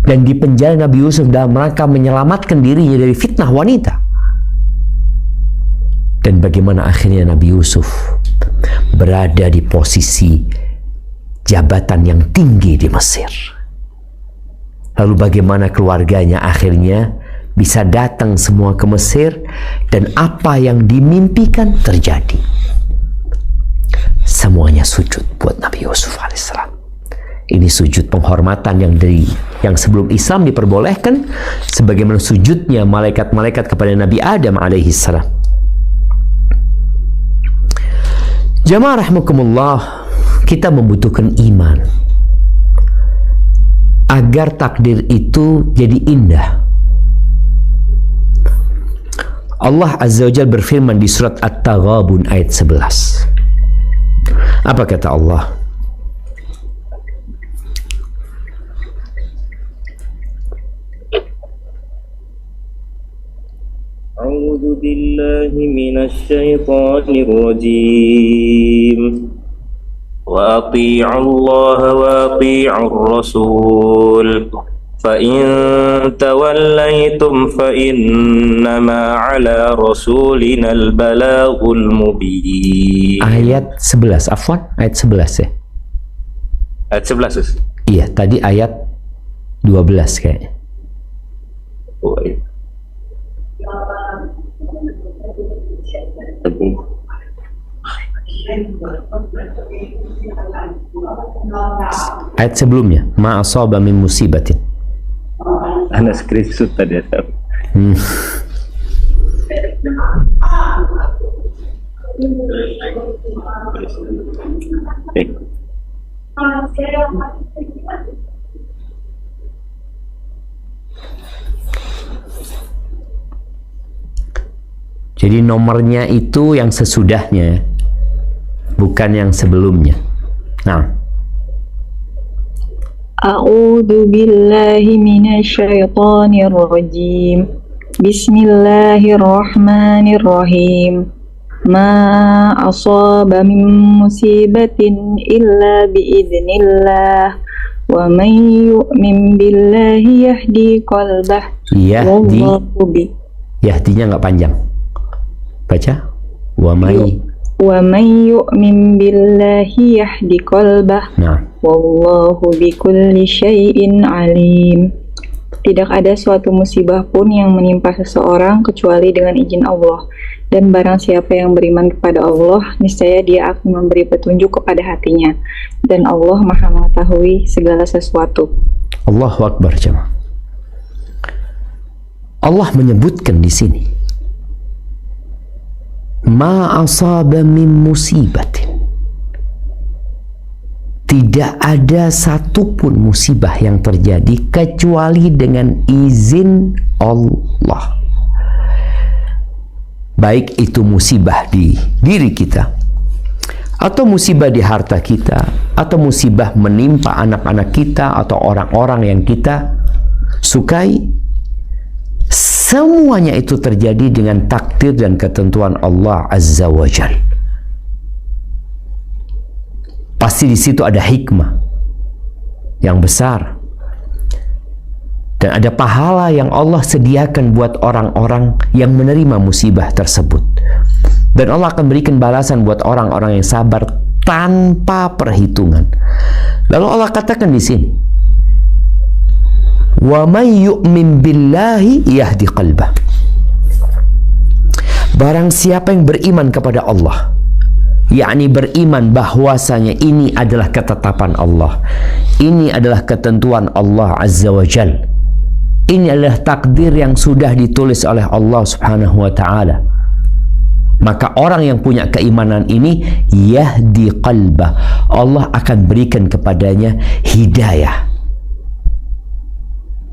Speaker 1: Dan di penjara Nabi Yusuf dalam rangka menyelamatkan dirinya dari fitnah wanita. Dan bagaimana akhirnya Nabi Yusuf berada di posisi jabatan yang tinggi di Mesir. Lalu bagaimana keluarganya akhirnya bisa datang semua ke Mesir, dan apa yang dimimpikan terjadi. Semuanya sujud buat Nabi Yusuf alaihissalam. Ini sujud penghormatan yang sebelum Islam diperbolehkan, sebagaimana sujudnya malaikat-malaikat kepada Nabi Adam alaihissalam. Jamaah rahimakumullah, kita membutuhkan iman agar takdir itu jadi indah. Allah Azza wa Jalla berfirman di surat At-Taghabun ayat 11. Apa kata Allah?
Speaker 4: A'udzu billahi minasy syaithanir rajim. Wa athi'u Allah wa athi'ur Rasul. Fa in tawallaytum fa innama 'ala rasulina al-balaghul mubin.
Speaker 1: Ayat 11, afwan, ayat 11 ya.
Speaker 4: Ayat 11. Sus.
Speaker 1: Iya, tadi ayat 12 kayaknya.
Speaker 4: Oh, iya.
Speaker 1: Ayat sebelumnya, ma asaba min musibatin.
Speaker 4: Ana screenshot tadi ya.
Speaker 1: Jadi nomornya itu yang sesudahnya, bukan yang sebelumnya. Nah,
Speaker 3: A'udzu billahi minasyaitonir rajim. Bismillahirrahmanirrahim. Ma asaba min musibatin illa biidznillah. Wa man yu'min billahi yahdi qalbah.
Speaker 1: Yahdi.
Speaker 3: Wallahu bi.
Speaker 1: Yahdinya nggak panjang. Baca. Wa may.
Speaker 3: Wa man yu'min billahi yahdi qalbah.
Speaker 1: Nah,
Speaker 3: Wallahu bikulli syai'in alim. Tidak ada suatu musibah pun yang menimpa seseorang kecuali dengan izin Allah. Dan barang siapa yang beriman kepada Allah, niscaya dia akan memberi petunjuk kepada hatinya. Dan Allah Maha mengetahui segala sesuatu.
Speaker 1: Allahu Akbar jemaah. Allah menyebutkan di sini, ma asaba min musibatin. Tidak ada satupun musibah yang terjadi kecuali dengan izin Allah. Baik itu musibah di diri kita, atau musibah di harta kita, atau musibah menimpa anak-anak kita, atau orang-orang yang kita sukai. Semuanya itu terjadi dengan takdir dan ketentuan Allah Azza wa Jalla. Pasti di situ ada hikmah yang besar, dan ada pahala yang Allah sediakan buat orang-orang yang menerima musibah tersebut. Dan Allah akan berikan balasan buat orang-orang yang sabar tanpa perhitungan. Lalu Allah katakan di sini, wa may yu'min billahi yahdi qalbah. Barang siapa yang beriman kepada Allah, yakni beriman bahwasanya ini adalah ketetapan Allah, ini adalah ketentuan Allah Azza wa Jal, ini adalah takdir yang sudah ditulis oleh Allah Subhanahu wa ta'ala, maka orang yang punya keimanan ini yahdi qalbah, Allah akan berikan kepadanya hidayah.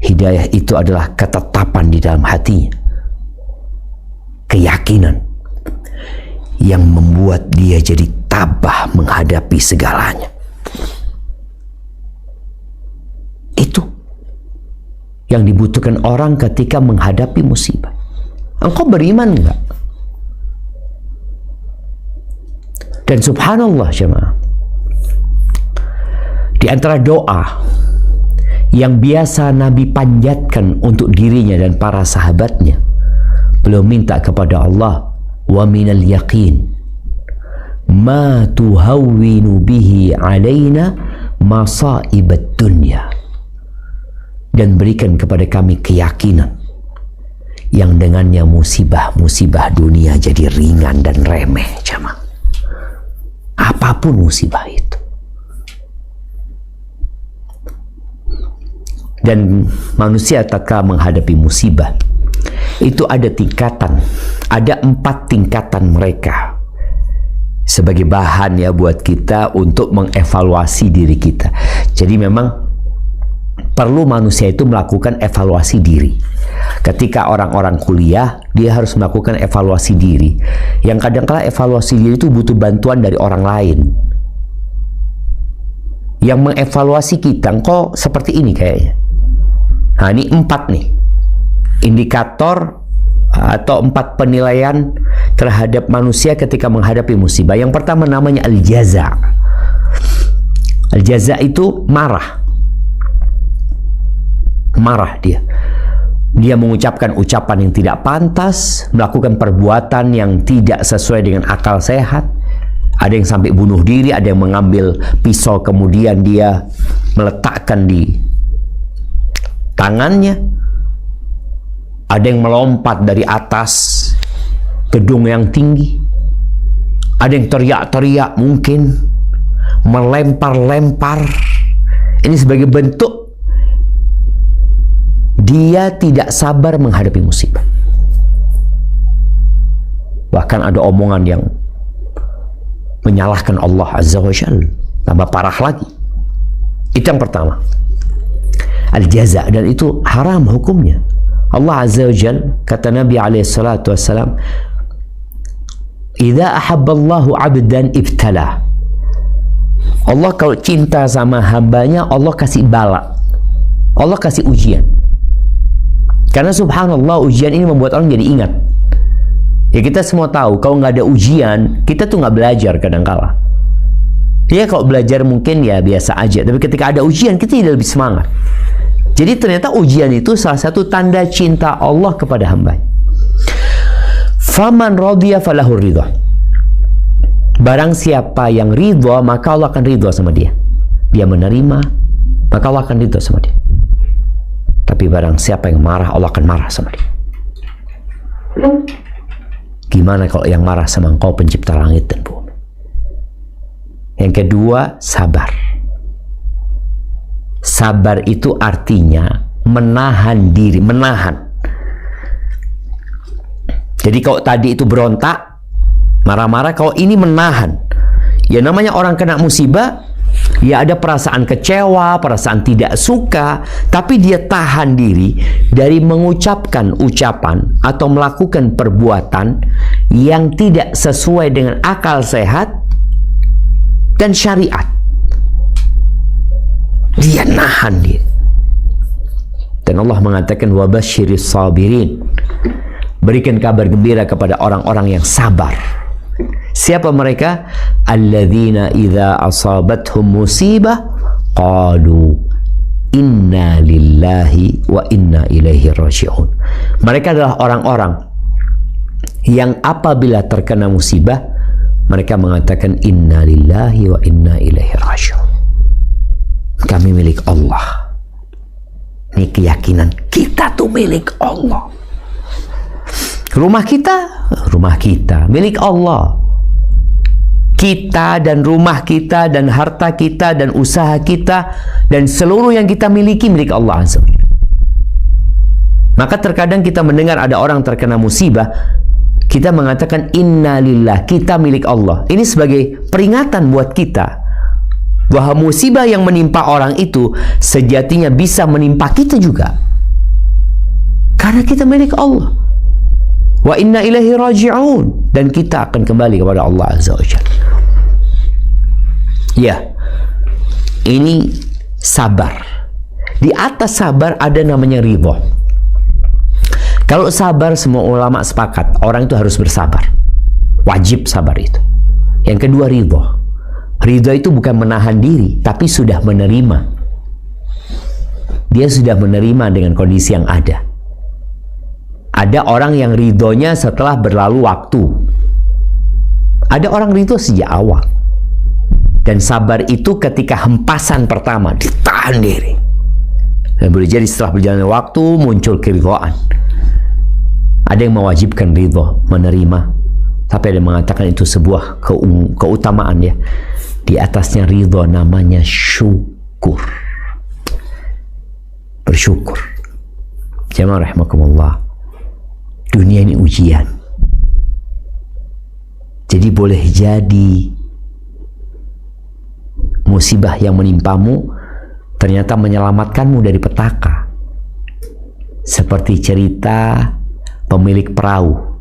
Speaker 1: Hidayah itu adalah ketetapan di dalam hatinya, keyakinan yang membuat dia jadi tabah menghadapi segalanya. Itu yang dibutuhkan orang ketika menghadapi musibah. Engkau beriman enggak? Dan subhanallah jemaah, di antara doa yang biasa Nabi panjatkan untuk dirinya dan para sahabatnya, beliau minta kepada Allah, wa minal yaqin ma tuhawwinu bihi alaina masaibat dunya, dan berikan kepada kami keyakinan yang dengannya musibah-musibah dunia jadi ringan dan remeh jemaah. Apapun musibah itu. Dan manusia tatkala menghadapi musibah itu ada tingkatan, ada 4 tingkatan mereka, sebagai bahan ya buat kita untuk mengevaluasi diri kita. Jadi memang perlu manusia itu melakukan evaluasi diri. Ketika orang-orang kuliah, dia harus melakukan evaluasi diri. Yang kadang-kala evaluasi diri itu butuh bantuan dari orang lain yang mengevaluasi kita. Kok seperti ini kayaknya. Nah, ini 4 nih indikator atau 4 penilaian terhadap manusia ketika menghadapi musibah. Yang pertama namanya al-jaza. Al-jaza itu marah. Marah dia. Dia mengucapkan ucapan yang tidak pantas, melakukan perbuatan yang tidak sesuai dengan akal sehat. Ada yang sampai bunuh diri, ada yang mengambil pisau kemudian dia meletakkan di tangannya. Ada yang melompat dari atas gedung yang tinggi. Ada yang teriak-teriak, mungkin melempar-lempar. Ini sebagai bentuk dia tidak sabar menghadapi musibah. Bahkan ada omongan yang menyalahkan Allah Azza wa Jalla, tambah parah lagi. Itu yang pertama, al-jaza, dan itu haram hukumnya. Allah Azza wa Jalla, kata Nabi alaihi salatu wassalam, idza ahabballahu 'abdan ibtala. Allah kalau cinta sama hambanya, Allah kasih bala, Allah kasih ujian. Karena subhanallah, ujian ini membuat orang jadi ingat. Ya kita semua tahu, kalau nggak ada ujian, kita tuh nggak belajar kadangkala. Ya kalau belajar mungkin ya biasa aja, tapi ketika ada ujian, kita jadi lebih semangat. Jadi ternyata ujian itu salah satu tanda cinta Allah kepada hamba. Faman radiya falahu ridha. Barang siapa yang ridha, maka Allah akan ridha sama dia. Dia menerima, maka Allah akan ridha sama dia. Tapi barang siapa yang marah, Allah akan marah sama dia. Gimana kalau yang marah sama Engkau pencipta langit dan bumi? Yang kedua, sabar. Sabar itu artinya menahan diri, menahan. Jadi kalau tadi itu berontak, marah-marah, kalau ini menahan. Ya namanya orang kena musibah, ya ada perasaan kecewa, perasaan tidak suka, tapi dia tahan diri dari mengucapkan ucapan atau melakukan perbuatan yang tidak sesuai dengan akal sehat dan syariat. Dia nahan diri. Dan Allah mengatakan wabasyiris sabirin. Berikan kabar gembira kepada orang-orang yang sabar. Siapa mereka? Alladzina idza asabathum musibah qalu inna lillahi wa inna ilaihi raji'un. Mereka adalah orang-orang yang apabila terkena musibah, mereka mengatakan inna lillahi wa inna ilaihi raji'un. Kami milik Allah. Ini keyakinan kita tuh milik Allah. Rumah kita milik Allah. Kita dan rumah kita dan harta kita dan usaha kita dan seluruh yang kita miliki milik Allah Azza wa Jalla. Maka terkadang kita mendengar ada orang terkena musibah, kita mengatakan inna lillah, kita milik Allah. Ini sebagai peringatan buat kita bahwa musibah yang menimpa orang itu sejatinya bisa menimpa kita juga. Karena kita milik Allah. Wa inna ilaihi raji'un, dan kita akan kembali kepada Allah Azza wa Jalla. Ya, ini sabar. Di atas sabar ada namanya ridha. Kalau sabar, semua ulama sepakat orang itu harus bersabar. Wajib sabar itu. Yang kedua ridha. Ridha itu bukan menahan diri, tapi sudah menerima. Dia sudah menerima dengan kondisi yang ada. Ada orang yang ridhonya setelah berlalu waktu. Ada orang ridho sejak awal. Dan sabar itu ketika hempasan pertama, ditahan diri. Dan boleh jadi setelah berjalannya waktu muncul keridhaan. Ada yang mewajibkan ridho, menerima. Tapi ada yang mengatakan itu sebuah keutamaan ya. Di atasnya ridho namanya syukur. Bersyukur. Jamaah rahimakumullah. Dunia ini ujian. Jadi boleh jadi musibah yang menimpamu ternyata menyelamatkanmu dari petaka. Seperti cerita pemilik perahu.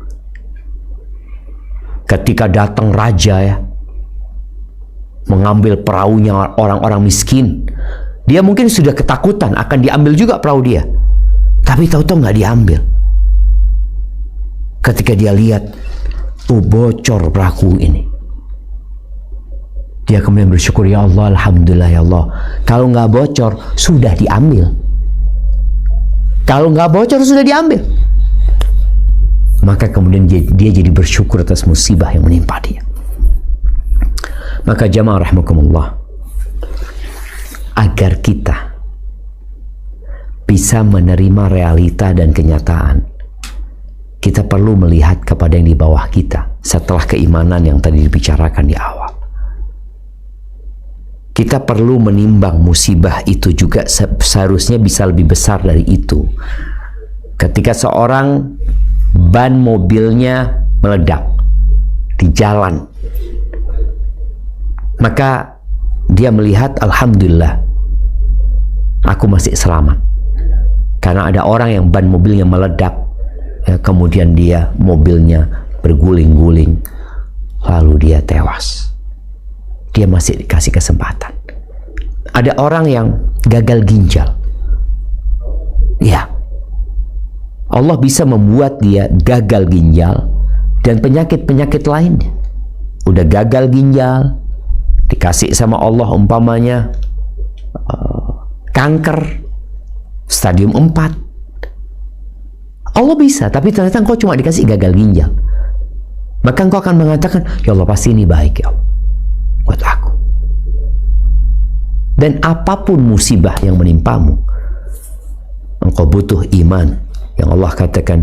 Speaker 1: Ketika datang raja ya, mengambil perahunya orang-orang miskin, dia mungkin sudah ketakutan akan diambil juga perahu dia. Tapi tahu-tahu nggak diambil. Ketika dia lihat, bocor perahu ini. Dia kemudian bersyukur, ya Allah, alhamdulillah ya Allah. Kalau nggak bocor, sudah diambil. Kalau nggak bocor, sudah diambil. Maka kemudian dia jadi bersyukur atas musibah yang menimpa dia. Maka jamaah rahimakumullah, agar kita bisa menerima realita dan kenyataan, kita perlu melihat kepada yang di bawah kita setelah keimanan yang tadi dibicarakan di awal. Kita perlu menimbang musibah itu juga seharusnya bisa lebih besar dari itu. Ketika seorang ban mobilnya meledak di jalan, maka dia melihat, alhamdulillah, aku masih selamat. Karena ada orang yang ban mobilnya meledak, ya, kemudian mobilnya berguling-guling, lalu dia tewas. Dia masih dikasih kesempatan. Ada orang yang gagal ginjal. Ya, Allah bisa membuat dia gagal ginjal dan penyakit-penyakit lainnya. Udah gagal ginjal, dikasih sama Allah umpamanya kanker stadium 4. Allah bisa, tapi ternyata engkau cuma dikasih gagal ginjal. Maka engkau akan mengatakan, ya Allah pasti ini baik ya Allah buat aku. Dan apapun musibah yang menimpamu, engkau butuh iman. Yang Allah katakan,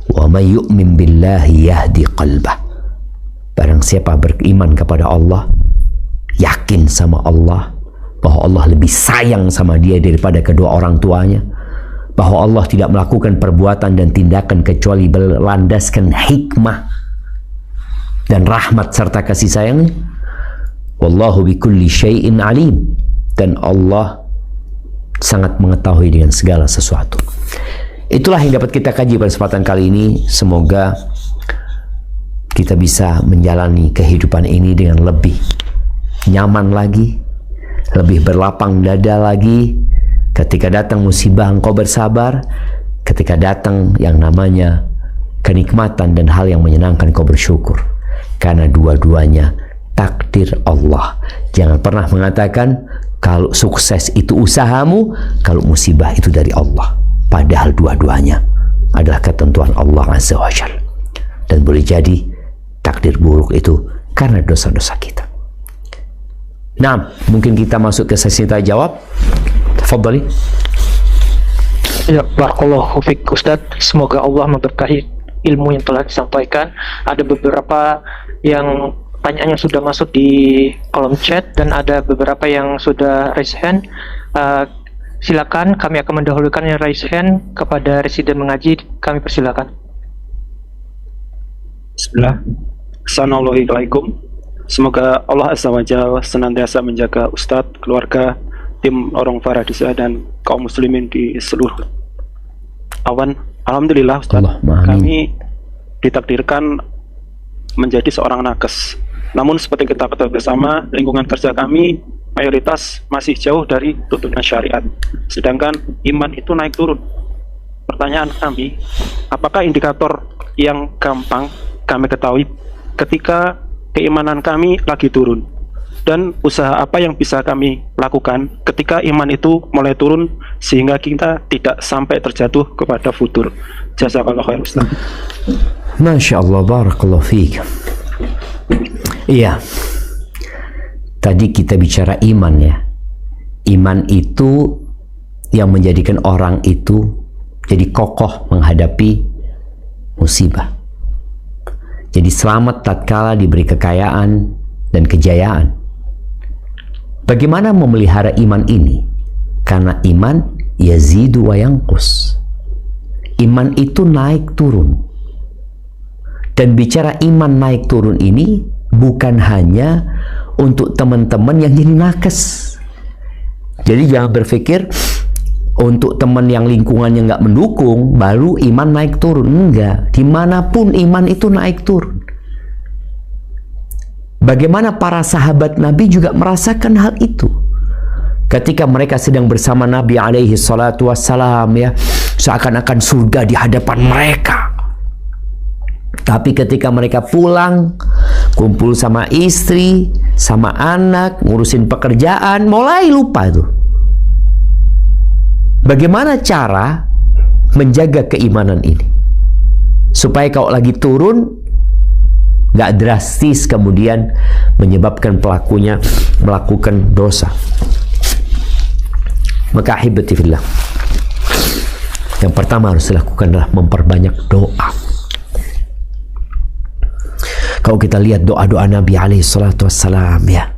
Speaker 1: wa may yu'min billahi yahdi qalbah. Barang siapa beriman kepada Allah, yakin sama Allah, bahwa Allah lebih sayang sama dia daripada kedua orang tuanya, bahwa Allah tidak melakukan perbuatan dan tindakan kecuali berlandaskan hikmah dan rahmat serta kasih sayangnya. Wallahu bikulli syai'in alim. Dan Allah sangat mengetahui dengan segala sesuatu. Itulah yang dapat kita kaji pada kesempatan kali ini. Semoga kita bisa menjalani kehidupan ini dengan lebih nyaman lagi, lebih berlapang dada lagi. Ketika datang musibah engkau bersabar, ketika datang yang namanya kenikmatan dan hal yang menyenangkan engkau bersyukur. Karena dua-duanya takdir Allah. Jangan pernah mengatakan kalau sukses itu usahamu, kalau musibah itu dari Allah. Padahal dua-duanya adalah ketentuan Allah Azza wa Jalla. Dan boleh jadi takdir buruk itu karena dosa-dosa kita. Nah, mungkin kita masuk ke sesi tanya jawab. Tafadhali.
Speaker 2: Ya, barakallahu fiik Ustaz. Semoga Allah memberkahi ilmu yang telah disampaikan. Ada beberapa yang pertanyaannya sudah masuk di kolom chat dan ada beberapa yang sudah raise hand. Silakan, kami akan mendahulukan yang raise hand kepada residen mengaji. Kami persilakan.
Speaker 5: Bismillah. Assalamualaikum. Semoga Allah Azza wa Jalla senantiasa menjaga Ustadz, keluarga, tim Lorong Faradisa dan kaum muslimin di seluruh awan. Alhamdulillah Ustadz, kami ditakdirkan menjadi seorang nakes. Namun seperti kita ketahui bersama, lingkungan kerja kami mayoritas masih jauh dari tuntunan syariat. Sedangkan iman itu naik turun. Pertanyaan kami, apakah indikator yang gampang kami ketahui ketika keimanan kami lagi turun? Dan usaha apa yang bisa kami lakukan ketika iman itu mulai turun sehingga kita tidak sampai terjatuh kepada futur? Jazakallahu khair Ustaz.
Speaker 1: Masya Allah, barakallahu fiik. Iya, tadi kita bicara iman ya. Iman itu yang menjadikan orang itu jadi kokoh menghadapi musibah. Jadi selamat tatkala diberi kekayaan dan kejayaan. Bagaimana memelihara iman ini? Karena iman yazidu wa yanqus. Iman itu naik turun. Dan bicara iman naik turun ini bukan hanya untuk teman-teman yang jadi nakes. Jadi jangan berpikir untuk teman yang lingkungannya nggak mendukung baru iman naik turun. Enggak, dimanapun iman itu naik turun. Bagaimana para sahabat Nabi juga merasakan hal itu. Ketika mereka sedang bersama Nabi alaihi salatu wassalam ya, seakan-akan surga di hadapan mereka. Tapi ketika mereka pulang, kumpul sama istri, sama anak, ngurusin pekerjaan, mulai lupa tuh. Bagaimana cara menjaga keimanan ini? Supaya kalau lagi turun, gak drastis kemudian menyebabkan pelakunya melakukan dosa. Maka ahibati fillah, yang pertama harus dilakukan adalah memperbanyak doa. Kalau kita lihat doa-doa Nabi alaihi salatu wassalam ya,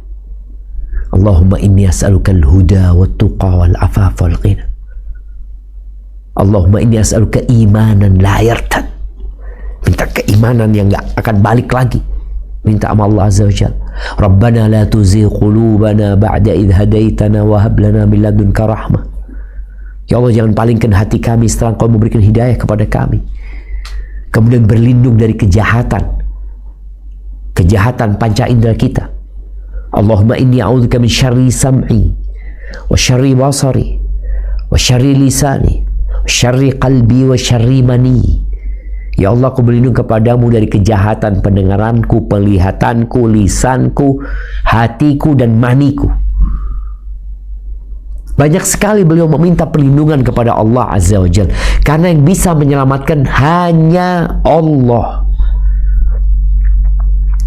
Speaker 1: Allahumma inni as'aluka al-huda wat-tuqa wal-'afafa wal-ghina. Allahumma inni as'aluka imanan la yartad. Minta keimanan yang gak akan balik lagi. Minta sama Allah Azza wa Jalla. Rabbana la tuzigh qulubana ba'da idh hadaitana wa hab lana min ladunka rahmah. Ya Allah, jangan palingkan hati kami setelah Engkau memberikan hidayah kepada kami. Kemudian berlindung dari kejahatan kejahatan panca indera kita. Allahumma inni a'udzubika min syarri sam'i wa syarri basari wa syarri lisani wa syarri qalbi wa syarri mani. Ya Allah, aku berlindung kepadamu dari kejahatan pendengaranku, penglihatanku, lisanku, hatiku, dan maniku. Banyak sekali beliau meminta perlindungan kepada Allah Azza wa Jalla, karena yang bisa menyelamatkan hanya Allah.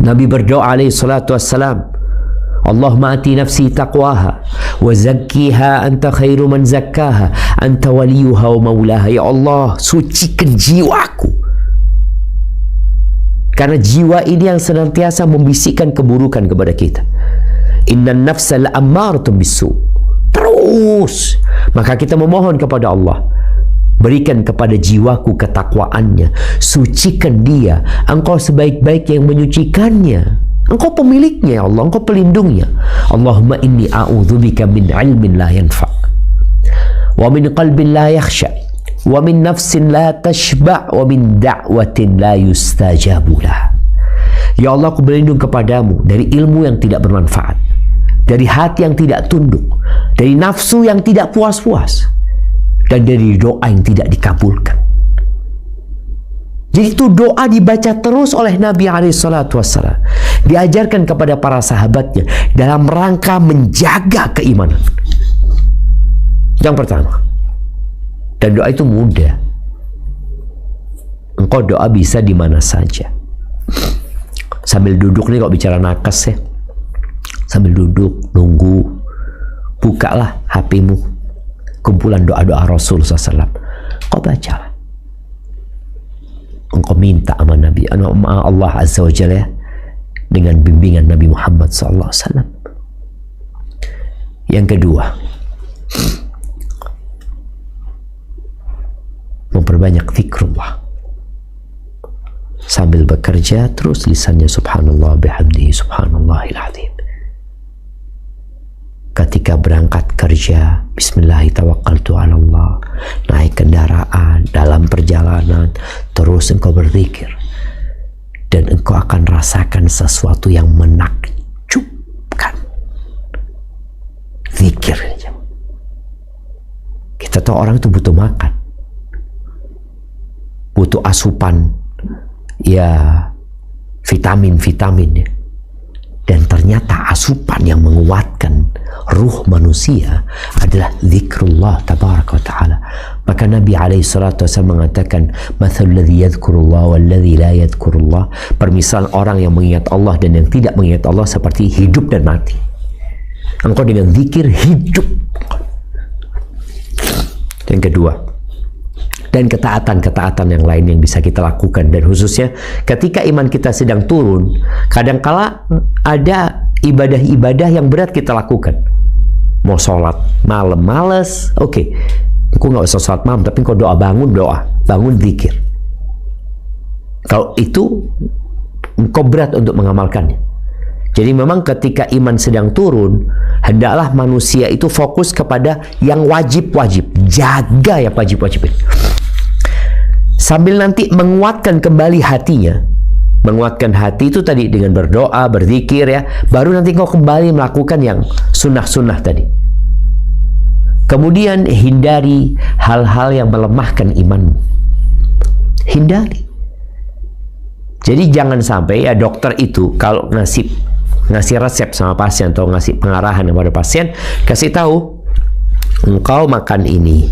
Speaker 1: Nabi berdoa alaihi salatu wassalam, Allahumma ati nafsi taqwaha wa zakkiha anta khairu man zakkaha anta waliyuha wa maulaha. Ya Allah, sucikan jiwaku, karena jiwa ini yang senantiasa membisikkan keburukan kepada kita. Innan nafsa la'ammaratun bisu. Terus maka kita memohon kepada Allah, berikan kepada jiwaku ketakwaannya, sucikan dia, Engkau sebaik-baik yang menyucikannya, Engkau pemiliknya ya Allah, Engkau pelindungnya. Allahumma inni a'udzubika min ilmin la yanfa' wa min qalbin la yakhsha wa min nafsin la tashba' wa min da'watin la yustajabu lah. Ya Allah, aku berlindung kepadamu dari ilmu yang tidak bermanfaat, dari hati yang tidak tunduk, dari nafsu yang tidak puas-puas, dan dari doa yang tidak dikabulkan. Jadi itu doa dibaca terus oleh Nabi SAW, diajarkan kepada para sahabatnya dalam rangka menjaga keimanan. Yang pertama, dan doa itu mudah. Engkau doa bisa di mana saja. Sambil duduk nih kok bicara nakes ya. Sambil duduk, nunggu, bukalah HP-mu, kumpulan doa-doa Rasul SAW. Kau bacalah. Engkau minta sama Nabi, sama Allah Azza wa Jalla ya, dengan bimbingan Nabi Muhammad SAW. Yang kedua, memperbanyak zikrullah. Sambil bekerja terus lisannya subhanallah bihamdihi subhanallahil azim. Ketika berangkat kerja, bismillahirrahmanirrahim, naik kendaraan, dalam perjalanan, terus engkau berzikir, dan engkau akan rasakan sesuatu yang menakjubkan. Zikir. Kita tahu orang itu butuh makan, butuh asupan ya, vitamin-vitamin ya. Dan ternyata asupan yang menguatkan ruh manusia adalah zikrullah tabaraka wa ta'ala. Maka Nabi SAW mengatakan, mathalul ladzi yadhkurullah wal ladzi la yadhkurullah, permisalan orang yang mengingat Allah dan yang tidak mengingat Allah seperti hidup dan mati. Engkau dengan zikir hidup. Yang kedua, dan ketaatan-ketaatan yang lain yang bisa kita lakukan, dan khususnya ketika iman kita sedang turun, kadangkala ada ibadah-ibadah yang berat kita lakukan. Mau sholat malam males, oke, engkau nggak usah sholat malam, tapi engkau bangun zikir. Kalau itu engkau berat untuk mengamalkannya. Jadi memang ketika iman sedang turun, hendaklah manusia itu fokus kepada yang wajib-wajib, jaga yang wajib-wajib, sambil nanti menguatkan kembali hatinya. Menguatkan hati itu tadi dengan berdoa, berzikir ya, baru nanti kau kembali melakukan yang sunnah-sunnah tadi. Kemudian hindari hal-hal yang melemahkan imanmu. Hindari. Jadi jangan sampai ya dokter itu kalau ngasih resep sama pasien atau ngasih pengarahan kepada pasien, kasih tahu, engkau makan ini,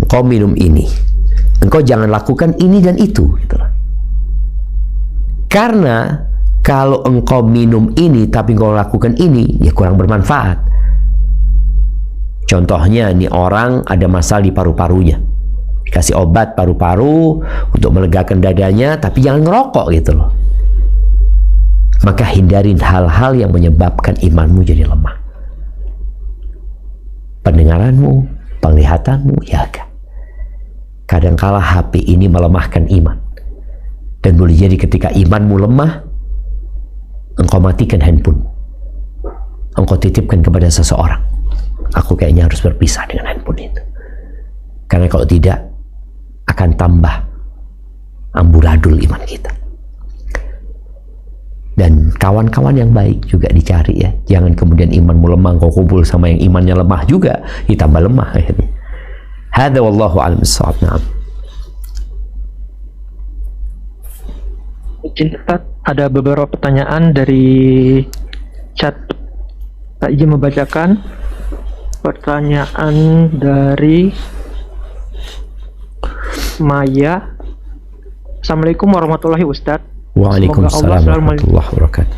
Speaker 1: engkau minum ini, engkau jangan lakukan ini dan itu, gitu. Karena kalau engkau minum ini tapi engkau lakukan ini, ya kurang bermanfaat. Contohnya nih, orang ada masalah di paru-parunya, dikasih obat paru-paru untuk melegakan dadanya, tapi jangan ngerokok gitu loh. Maka hindarin hal-hal yang menyebabkan imanmu jadi lemah. Pendengaranmu, penglihatanmu, jaga. Kadangkala HP ini melemahkan iman. Dan boleh jadi ketika imanmu lemah, engkau matikan handphone. Engkau titipkan kepada seseorang. Aku kayaknya harus berpisah dengan handphone itu. Karena kalau tidak, akan tambah amburadul iman kita. Dan kawan-kawan yang baik juga dicari ya. Jangan kemudian imanmu lemah, kau kumpul sama yang imannya lemah juga, ditambah lemah akhirnya. Hadza wallahu a'lam bissawab. Na'am.
Speaker 2: Izin Ustaz, ada beberapa pertanyaan dari chat. Tak izin membacakan pertanyaan dari Maya. Assalamualaikum warahmatullahi wabarakatuh.
Speaker 1: Waalaikumsalam warahmatullahi wabarakatuh.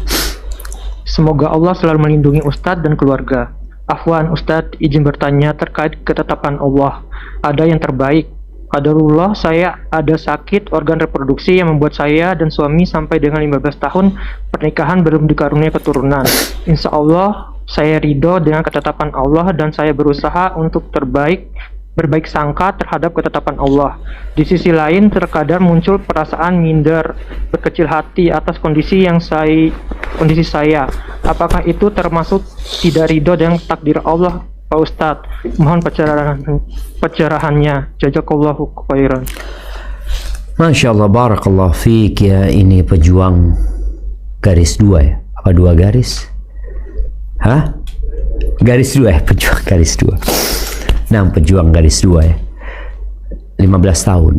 Speaker 2: Semoga Allah selalu melindungi Ustadz dan keluarga. Afwan Ustadz, izin bertanya terkait ketetapan Allah. Ada yang terbaik. Qadarullah, saya ada sakit organ reproduksi yang membuat saya dan suami sampai dengan 15 tahun pernikahan belum dikaruniai keturunan. Insya Allah saya ridho dengan ketetapan Allah dan saya berusaha untuk berbaik sangka terhadap ketetapan Allah. Di sisi lain terkadang muncul perasaan minder, berkecil hati atas kondisi saya. Apakah itu termasuk tidak ridho dengan takdir Allah, Pak Ustadz? Mohon pencerahannya. Jazakallahu khairan.
Speaker 1: Masya Allah, barakallah fiik ya. Ini pejuang garis 2 ya? Apa 2 garis? Hah? Garis 2 ya? Pejuang garis 2. Nah, pejuang garis 2 ya. 15 tahun.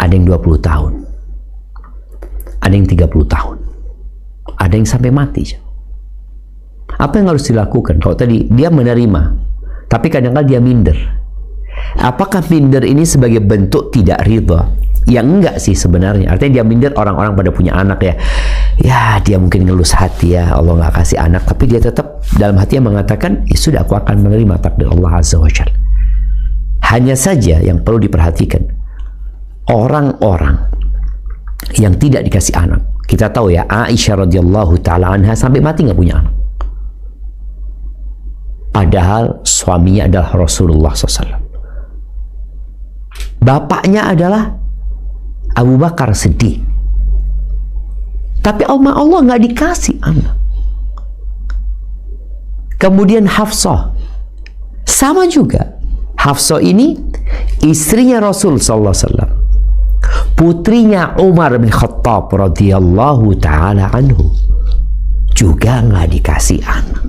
Speaker 1: Ada yang 20 tahun. Ada yang 30 tahun. Ada yang sampai mati. Apa yang harus dilakukan? Kalau tadi dia menerima, tapi kadang-kadang dia minder. Apakah minder ini sebagai bentuk tidak ridha? Ya enggak sih sebenarnya. Artinya dia minder, orang-orang pada punya anak ya. Ya dia mungkin ngelus hati ya, Allah nggak kasih anak, tapi dia tetap dalam hatinya mengatakan, ya sudah, aku akan menerima takdir Allah Azza wa Jalla. Hanya saja yang perlu diperhatikan, orang-orang yang tidak dikasih anak, kita tahu ya, Aisyah radhiyallahu taala anha sampai mati nggak punya anak. Padahal suaminya adalah Rasulullah SAW. Bapaknya adalah Abu Bakar Siddiq. Tapi Allah nggak dikasih anak. Kemudian Hafsah, sama juga. Hafsah ini istrinya Rasul SAW, putrinya Umar bin Khattab radhiyallahu taala anhu, juga nggak dikasih anak.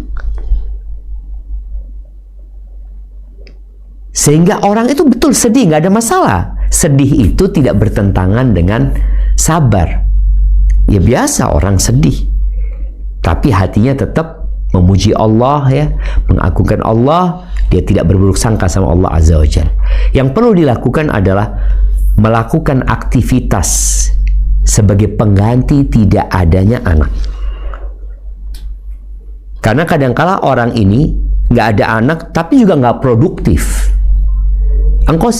Speaker 1: Sehingga orang itu betul sedih, nggak ada masalah. Sedih itu tidak bertentangan dengan sabar. Ya biasa orang sedih, tapi hatinya tetap memuji Allah ya, mengagungkan Allah. Dia tidak berburuk sangka sama Allah Azza wa Jalla. Yang perlu dilakukan adalah melakukan aktivitas sebagai pengganti tidak adanya anak. Karena kadangkala orang ini nggak ada anak, tapi juga nggak produktif. Engkau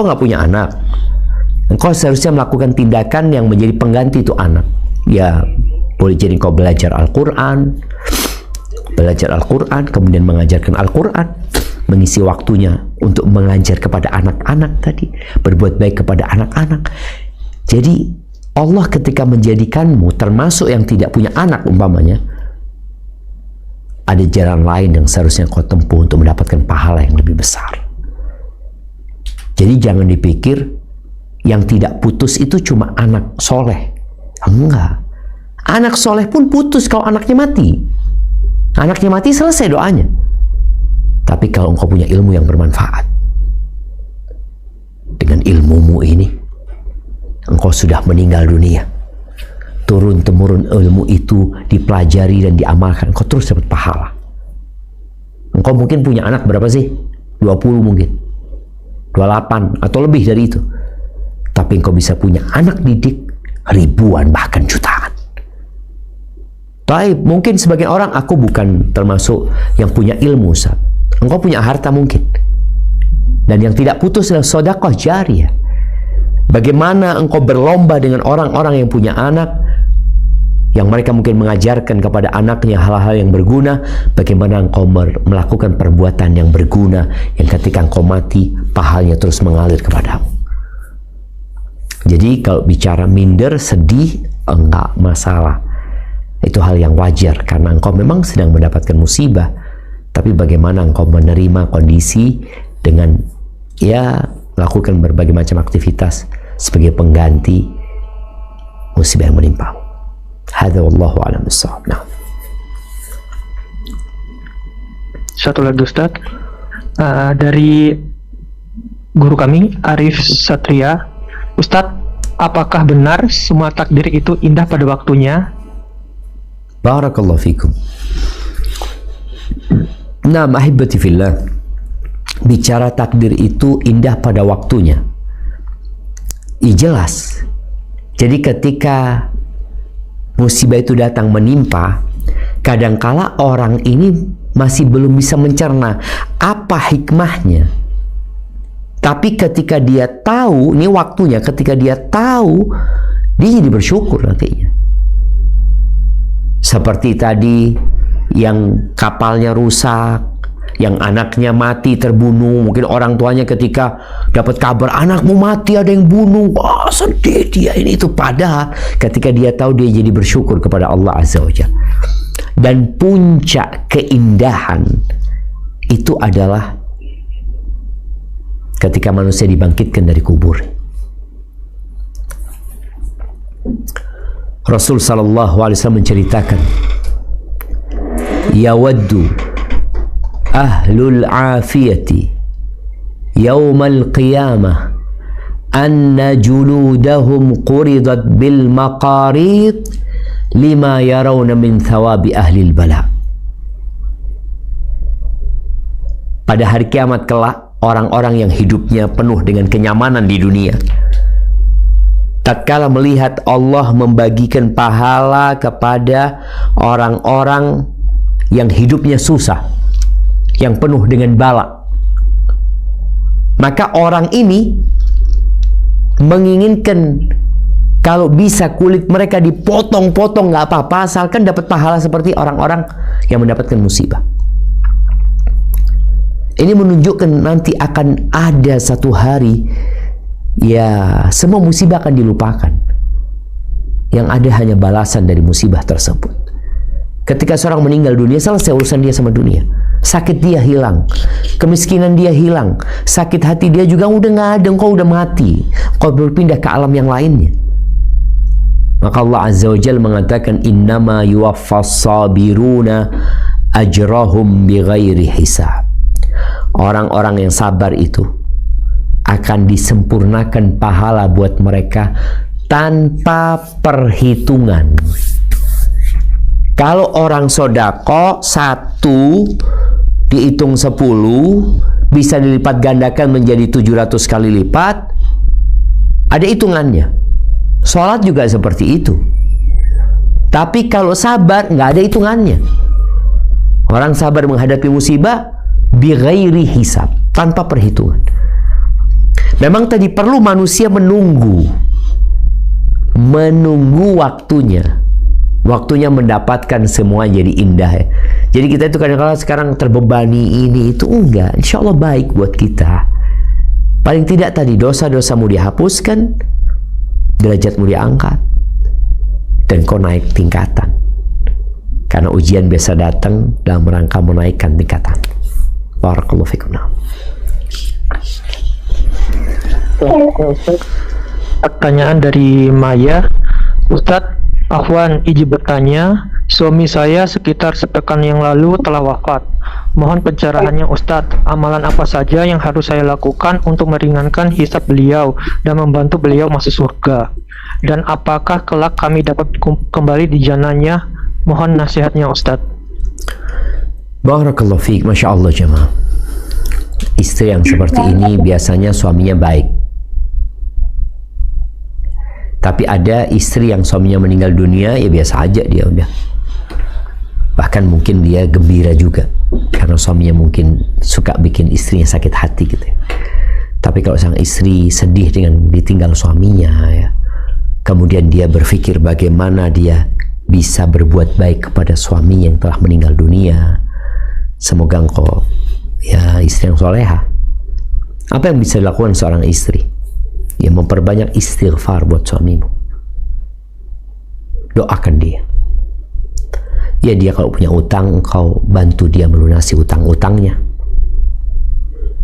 Speaker 1: nggak punya anak. Engkau seharusnya melakukan tindakan yang menjadi pengganti itu anak. Ya, boleh jadi engkau belajar Al-Quran, kemudian mengajarkan Al-Quran, mengisi waktunya untuk mengajar kepada anak-anak tadi, berbuat baik kepada anak-anak. Jadi, Allah ketika menjadikanmu termasuk yang tidak punya anak umpamanya, ada jalan lain yang seharusnya kau tempuh untuk mendapatkan pahala yang lebih besar. Jadi jangan dipikir yang tidak putus itu cuma anak soleh. Enggak. Anak soleh pun putus kalau anaknya mati. Anaknya mati selesai doanya. Tapi kalau engkau punya ilmu yang bermanfaat, dengan ilmumu ini, engkau sudah meninggal dunia. Turun-temurun ilmu itu dipelajari dan diamalkan, engkau terus dapat pahala. Engkau mungkin punya anak berapa sih? 20 mungkin. 28 atau lebih dari itu. Tapi engkau bisa punya anak didik ribuan bahkan jutaan. Tapi mungkin sebagian orang, aku bukan termasuk yang punya ilmu, Ustaz. Engkau punya harta mungkin. Dan yang tidak putus adalah sedekah jariyah. Bagaimana engkau berlomba dengan orang-orang yang punya anak, yang mereka mungkin mengajarkan kepada anaknya hal-hal yang berguna, bagaimana engkau melakukan perbuatan yang berguna, yang ketika engkau mati, pahalanya terus mengalir kepadamu. Jadi kalau bicara minder, sedih, enggak masalah. Itu hal yang wajar, karena engkau memang sedang mendapatkan musibah. Tapi bagaimana engkau menerima kondisi dengan ya melakukan berbagai macam aktivitas sebagai pengganti musibah yang menimpa. Hadza wallahu a'lam bissawab. Nah.
Speaker 2: Satu lagi Ustaz, dari guru kami Arif Satria. Ustadz, apakah benar semua takdir itu indah pada waktunya?
Speaker 1: Barakallahu fikum. Nah, ahibati fillah, bicara takdir itu indah pada waktunya, jelas. Jadi ketika musibah itu datang menimpa, kadangkala orang ini masih belum bisa mencerna apa hikmahnya. Tapi ketika dia tahu, ini waktunya, ketika dia tahu, dia jadi bersyukur nantinya. Seperti tadi, yang kapalnya rusak, yang anaknya mati, terbunuh. Mungkin orang tuanya ketika dapat kabar, anakmu mati, ada yang bunuh. Wah, sedih dia ini itu. Padahal ketika dia tahu, dia jadi bersyukur kepada Allah Azza wa Jalla. Dan puncak keindahan itu adalah ketika manusia dibangkitkan dari kubur. Rasul sallallahu alaihi wasallam menceritakan, yawaddu ahlul afiyati yaumal qiyamah anna juludahum quridat bil maqarid lima yarawna min thawabi ahlil bala. Pada hari kiamat kelak, orang-orang yang hidupnya penuh dengan kenyamanan di dunia, tatkala melihat Allah membagikan pahala kepada orang-orang yang hidupnya susah, yang penuh dengan bala, maka orang ini menginginkan kalau bisa kulit mereka dipotong-potong, nggak apa-apa, asalkan dapat pahala seperti orang-orang yang mendapatkan musibah. Ini menunjukkan nanti akan ada satu hari, ya, semua musibah akan dilupakan. Yang ada hanya balasan dari musibah tersebut. Ketika seorang meninggal dunia, selesai urusan dia sama dunia. Sakit dia hilang, kemiskinan dia hilang, sakit hati dia juga udah nggak ada, engkau udah mati, kau berpindah ke alam yang lainnya. Maka Allah Azza wa Jalla mengatakan, innama yuwaffas sabiruna ajrahum bighairi hisab. Orang-orang yang sabar itu akan disempurnakan pahala buat mereka tanpa perhitungan. Kalau orang sodako 1 dihitung 10 bisa dilipat gandakan menjadi 700 kali lipat, ada hitungannya. Sholat juga seperti itu. Tapi kalau sabar nggak ada hitungannya. Orang sabar menghadapi musibah bighairi hisab, tanpa perhitungan. Memang tadi perlu manusia menunggu waktunya mendapatkan semua jadi indah ya. Jadi kita itu kadang-kadang sekarang terbebani ini itu, enggak, insya Allah baik buat kita. Paling tidak tadi dosa-dosamu dihapuskan, derajatmu diangkat, dan kau naik tingkatan. Karena ujian biasa datang dalam rangka menaikkan tingkatan. Barakallahu fikum.
Speaker 2: Pertanyaan dari Maya. Ustadz, Afwan izin bertanya, suami saya sekitar sepekan yang lalu telah wafat. Mohon pencerahannya Ustadz, amalan apa saja yang harus saya lakukan untuk meringankan hisab beliau dan membantu beliau masuk surga? Dan apakah kelak kami dapat kembali di jannahnya? Mohon nasihatnya Ustadz.
Speaker 1: Barakallahu fiik, Masya Allah jemaah. Istri yang seperti ini biasanya suaminya baik. Tapi ada istri yang suaminya meninggal dunia, ya biasa aja dia udah. Bahkan mungkin dia gembira juga, karena suaminya mungkin suka bikin istrinya sakit hati gitu ya. Tapi kalau sang istri sedih dengan ditinggal suaminya ya, kemudian dia berpikir bagaimana dia bisa berbuat baik kepada suaminya yang telah meninggal dunia. Semoga engkau ya istri yang soleha. Apa yang bisa dilakukan seorang istri? Ya memperbanyak istighfar buat suamimu. Doakan dia. Ya dia kalau punya utang, engkau bantu dia melunasi utang-utangnya.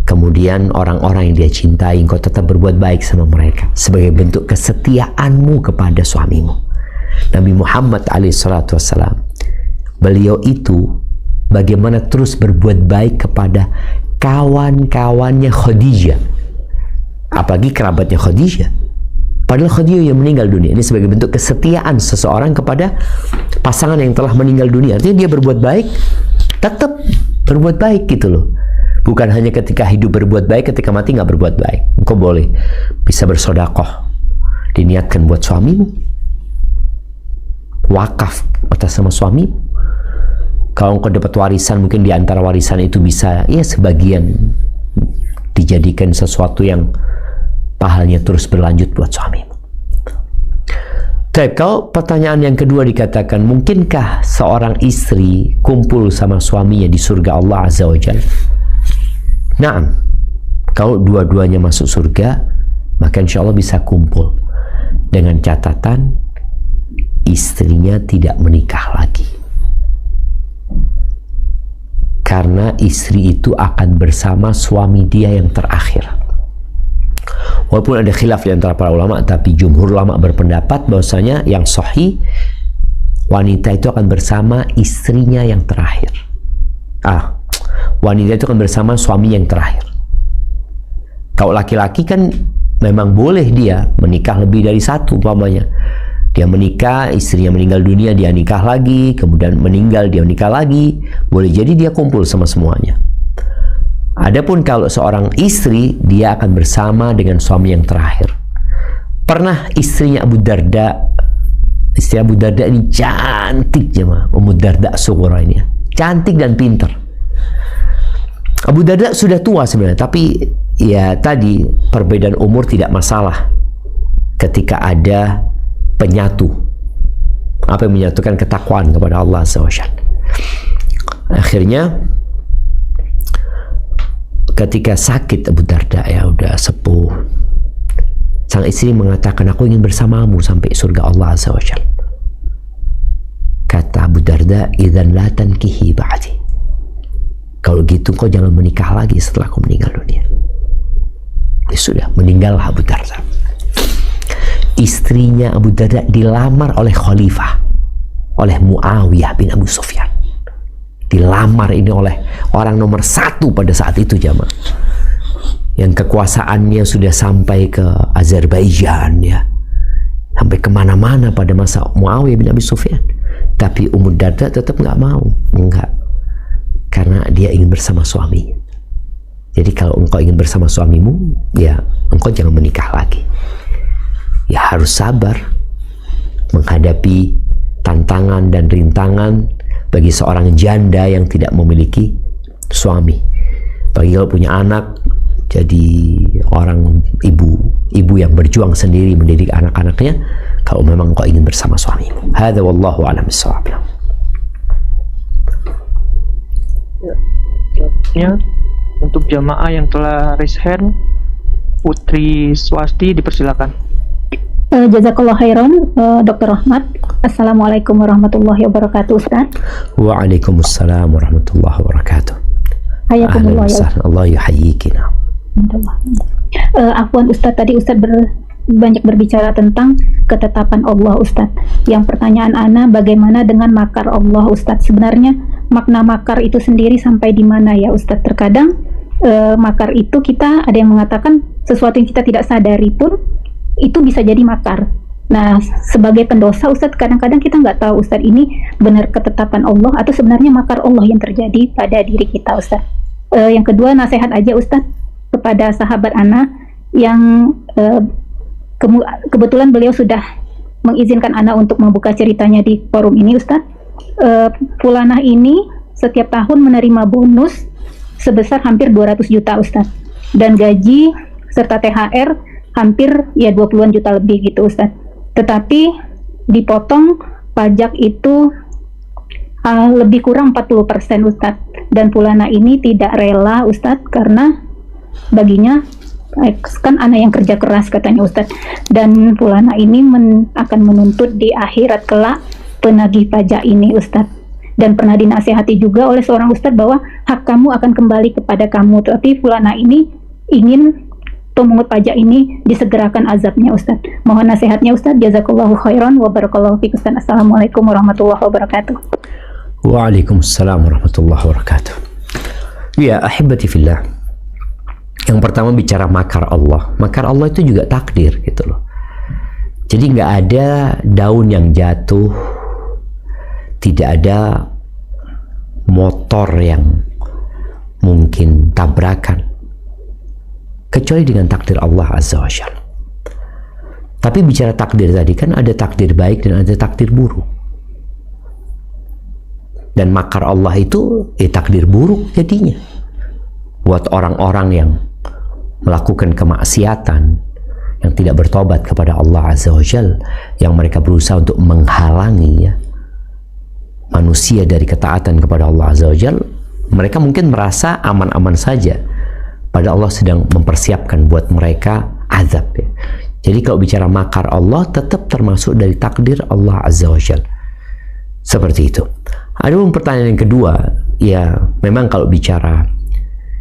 Speaker 1: Kemudian orang-orang yang dia cintai, engkau tetap berbuat baik sama mereka sebagai bentuk kesetiaanmu kepada suamimu. Nabi Muhammad SAW, beliau itu bagaimana terus berbuat baik kepada kawan-kawannya Khadijah, apalagi kerabatnya Khadijah. Padahal Khadijah yang meninggal dunia. Ini sebagai bentuk kesetiaan seseorang kepada pasangan yang telah meninggal dunia. Artinya dia berbuat baik, tetap berbuat baik gitu loh. Bukan hanya ketika hidup berbuat baik, ketika mati nggak berbuat baik. Engkau boleh bisa bersodakoh, diniatkan buat suamimu, wakaf atas nama suamimu. Kalau engkau dapat warisan, mungkin di antara warisan itu bisa ya sebagian dijadikan sesuatu yang pahalanya terus berlanjut buat suamimu. Baik, kalau pertanyaan yang kedua dikatakan, mungkinkah seorang istri kumpul sama suaminya di surga Allah Azza wa Jalla? Naam, kalau dua-duanya masuk surga, maka insya Allah bisa kumpul, dengan catatan istrinya tidak menikah lagi, karena istri itu akan bersama suami dia yang terakhir. Walaupun ada khilaf di antara para ulama, tapi jumhur ulama berpendapat bahwasanya yang sahih, wanita itu akan bersama istrinya yang terakhir. Wanita itu akan bersama suami yang terakhir. Kalau laki-laki kan memang boleh dia menikah lebih dari satu, umpamanya dia menikah, istrinya meninggal dunia, dia nikah lagi, kemudian meninggal, dia nikah lagi, boleh jadi dia kumpul sama semuanya. Adapun kalau seorang istri, dia akan bersama dengan suami yang terakhir. Pernah istrinya Abu Darda, istri Abu Darda ini cantik jemaah, Ummu Darda Sughra ini, cantik dan pintar. Abu Darda sudah tua sebenarnya, tapi ya tadi perbedaan umur tidak masalah ketika ada penyatu. Apa yang menyatukan ketakwaan kepada Allah SWT. Akhirnya ketika sakit Abu Darda, ya udah sepuh, sang istri mengatakan, aku ingin bersamamu sampai surga Allah SWT. Kata Abu Darda, idzan la tankihi ba'di. Kalau gitu kau jangan menikah lagi setelah aku meninggal dunia. Ya sudah, meninggallah Abu Darda. Istrinya Abu Darda dilamar oleh khalifah, oleh Muawiyah bin Abu Sufyan. Dilamar ini oleh orang nomor 1 pada saat itu jamaah, yang kekuasaannya sudah sampai ke Azerbaijan, ya, sampai kemana-mana pada masa Muawiyah bin Abi Sufyan. Tapi Ummu Darda tetap nggak mau, enggak, karena dia ingin bersama suaminya. Jadi kalau engkau ingin bersama suamimu, ya engkau jangan menikah lagi. Ya harus sabar menghadapi tantangan dan rintangan bagi seorang janda yang tidak memiliki suami. Bagi kalau punya anak, jadi orang ibu yang berjuang sendiri mendidik anak-anaknya, kalau memang kau ingin bersama suamimu. Hadza wallahu a'lam bissawab.
Speaker 2: Ya, untuk jamaah yang telah raise hand, Putri Swasti dipersilakan.
Speaker 6: Jazakallah khairan, Dr. Rahmat. Assalamualaikum warahmatullahi wabarakatuh, Ustaz.
Speaker 1: Waalaikumsalam warahmatullahi wabarakatuh.
Speaker 6: Hayakumullah ya.
Speaker 1: Allah yuhayyikina.
Speaker 6: Afwan Ustaz, tadi Ustaz banyak berbicara tentang ketetapan Allah, Ustaz. Yang pertanyaan ana, bagaimana dengan makar Allah, Ustaz? Sebenarnya makna makar itu sendiri sampai di mana ya, Ustaz? Terkadang makar itu kita ada yang mengatakan sesuatu yang kita tidak sadari pun itu bisa jadi makar. Nah, sebagai pendosa, Ustadz, kadang-kadang kita nggak tahu, Ustadz, ini benar ketetapan Allah atau sebenarnya makar Allah yang terjadi pada diri kita, Ustadz. Yang kedua, nasihat aja, Ustadz, kepada sahabat Ana yang kebetulan beliau sudah mengizinkan Ana untuk membuka ceritanya di forum ini, Ustadz. Fulanah ini setiap tahun menerima bonus sebesar hampir 200 juta, Ustadz. Dan gaji serta THR hampir ya 20-an juta lebih gitu, Ustaz. Tetapi dipotong pajak itu lebih kurang 40%, Ustaz. Dan Fulana ini tidak rela, Ustaz, karena baginya kan anak yang kerja keras katanya, Ustaz. Dan Fulana ini akan menuntut di akhirat kelak penagih pajak ini, Ustaz. Dan pernah dinasihati juga oleh seorang Ustaz bahwa hak kamu akan kembali kepada kamu. Tapi Fulana ini ingin pemungut pajak ini disegerakan azabnya Ustaz. Mohon nasihatnya Ustaz. Jazakallahu khairan wa barakallahu fiik Ustaz. Assalamualaikum warahmatullahi wabarakatuh.
Speaker 1: Waalaikumsalam warahmatullahi wabarakatuh. Ya, ahibati fillah. Yang pertama bicara makar Allah. Makar Allah itu juga takdir gitu loh. Jadi nggak ada daun yang jatuh, tidak ada motor yang mungkin tabrakan, kecuali dengan takdir Allah Azza wa Jalla. Tapi bicara takdir tadi kan ada takdir baik dan ada takdir buruk. Dan makar Allah itu takdir buruk jadinya. Buat orang-orang yang melakukan kemaksiatan, yang tidak bertobat kepada Allah Azza wa Jalla, yang mereka berusaha untuk menghalangi manusia dari ketaatan kepada Allah Azza wa Jalla, mereka mungkin merasa aman-aman saja, padahal Allah sedang mempersiapkan buat mereka azab ya. Jadi kalau bicara makar Allah tetap termasuk dari takdir Allah Azza wa Jalla. Seperti itu. Ada pertanyaan yang kedua, ya memang kalau bicara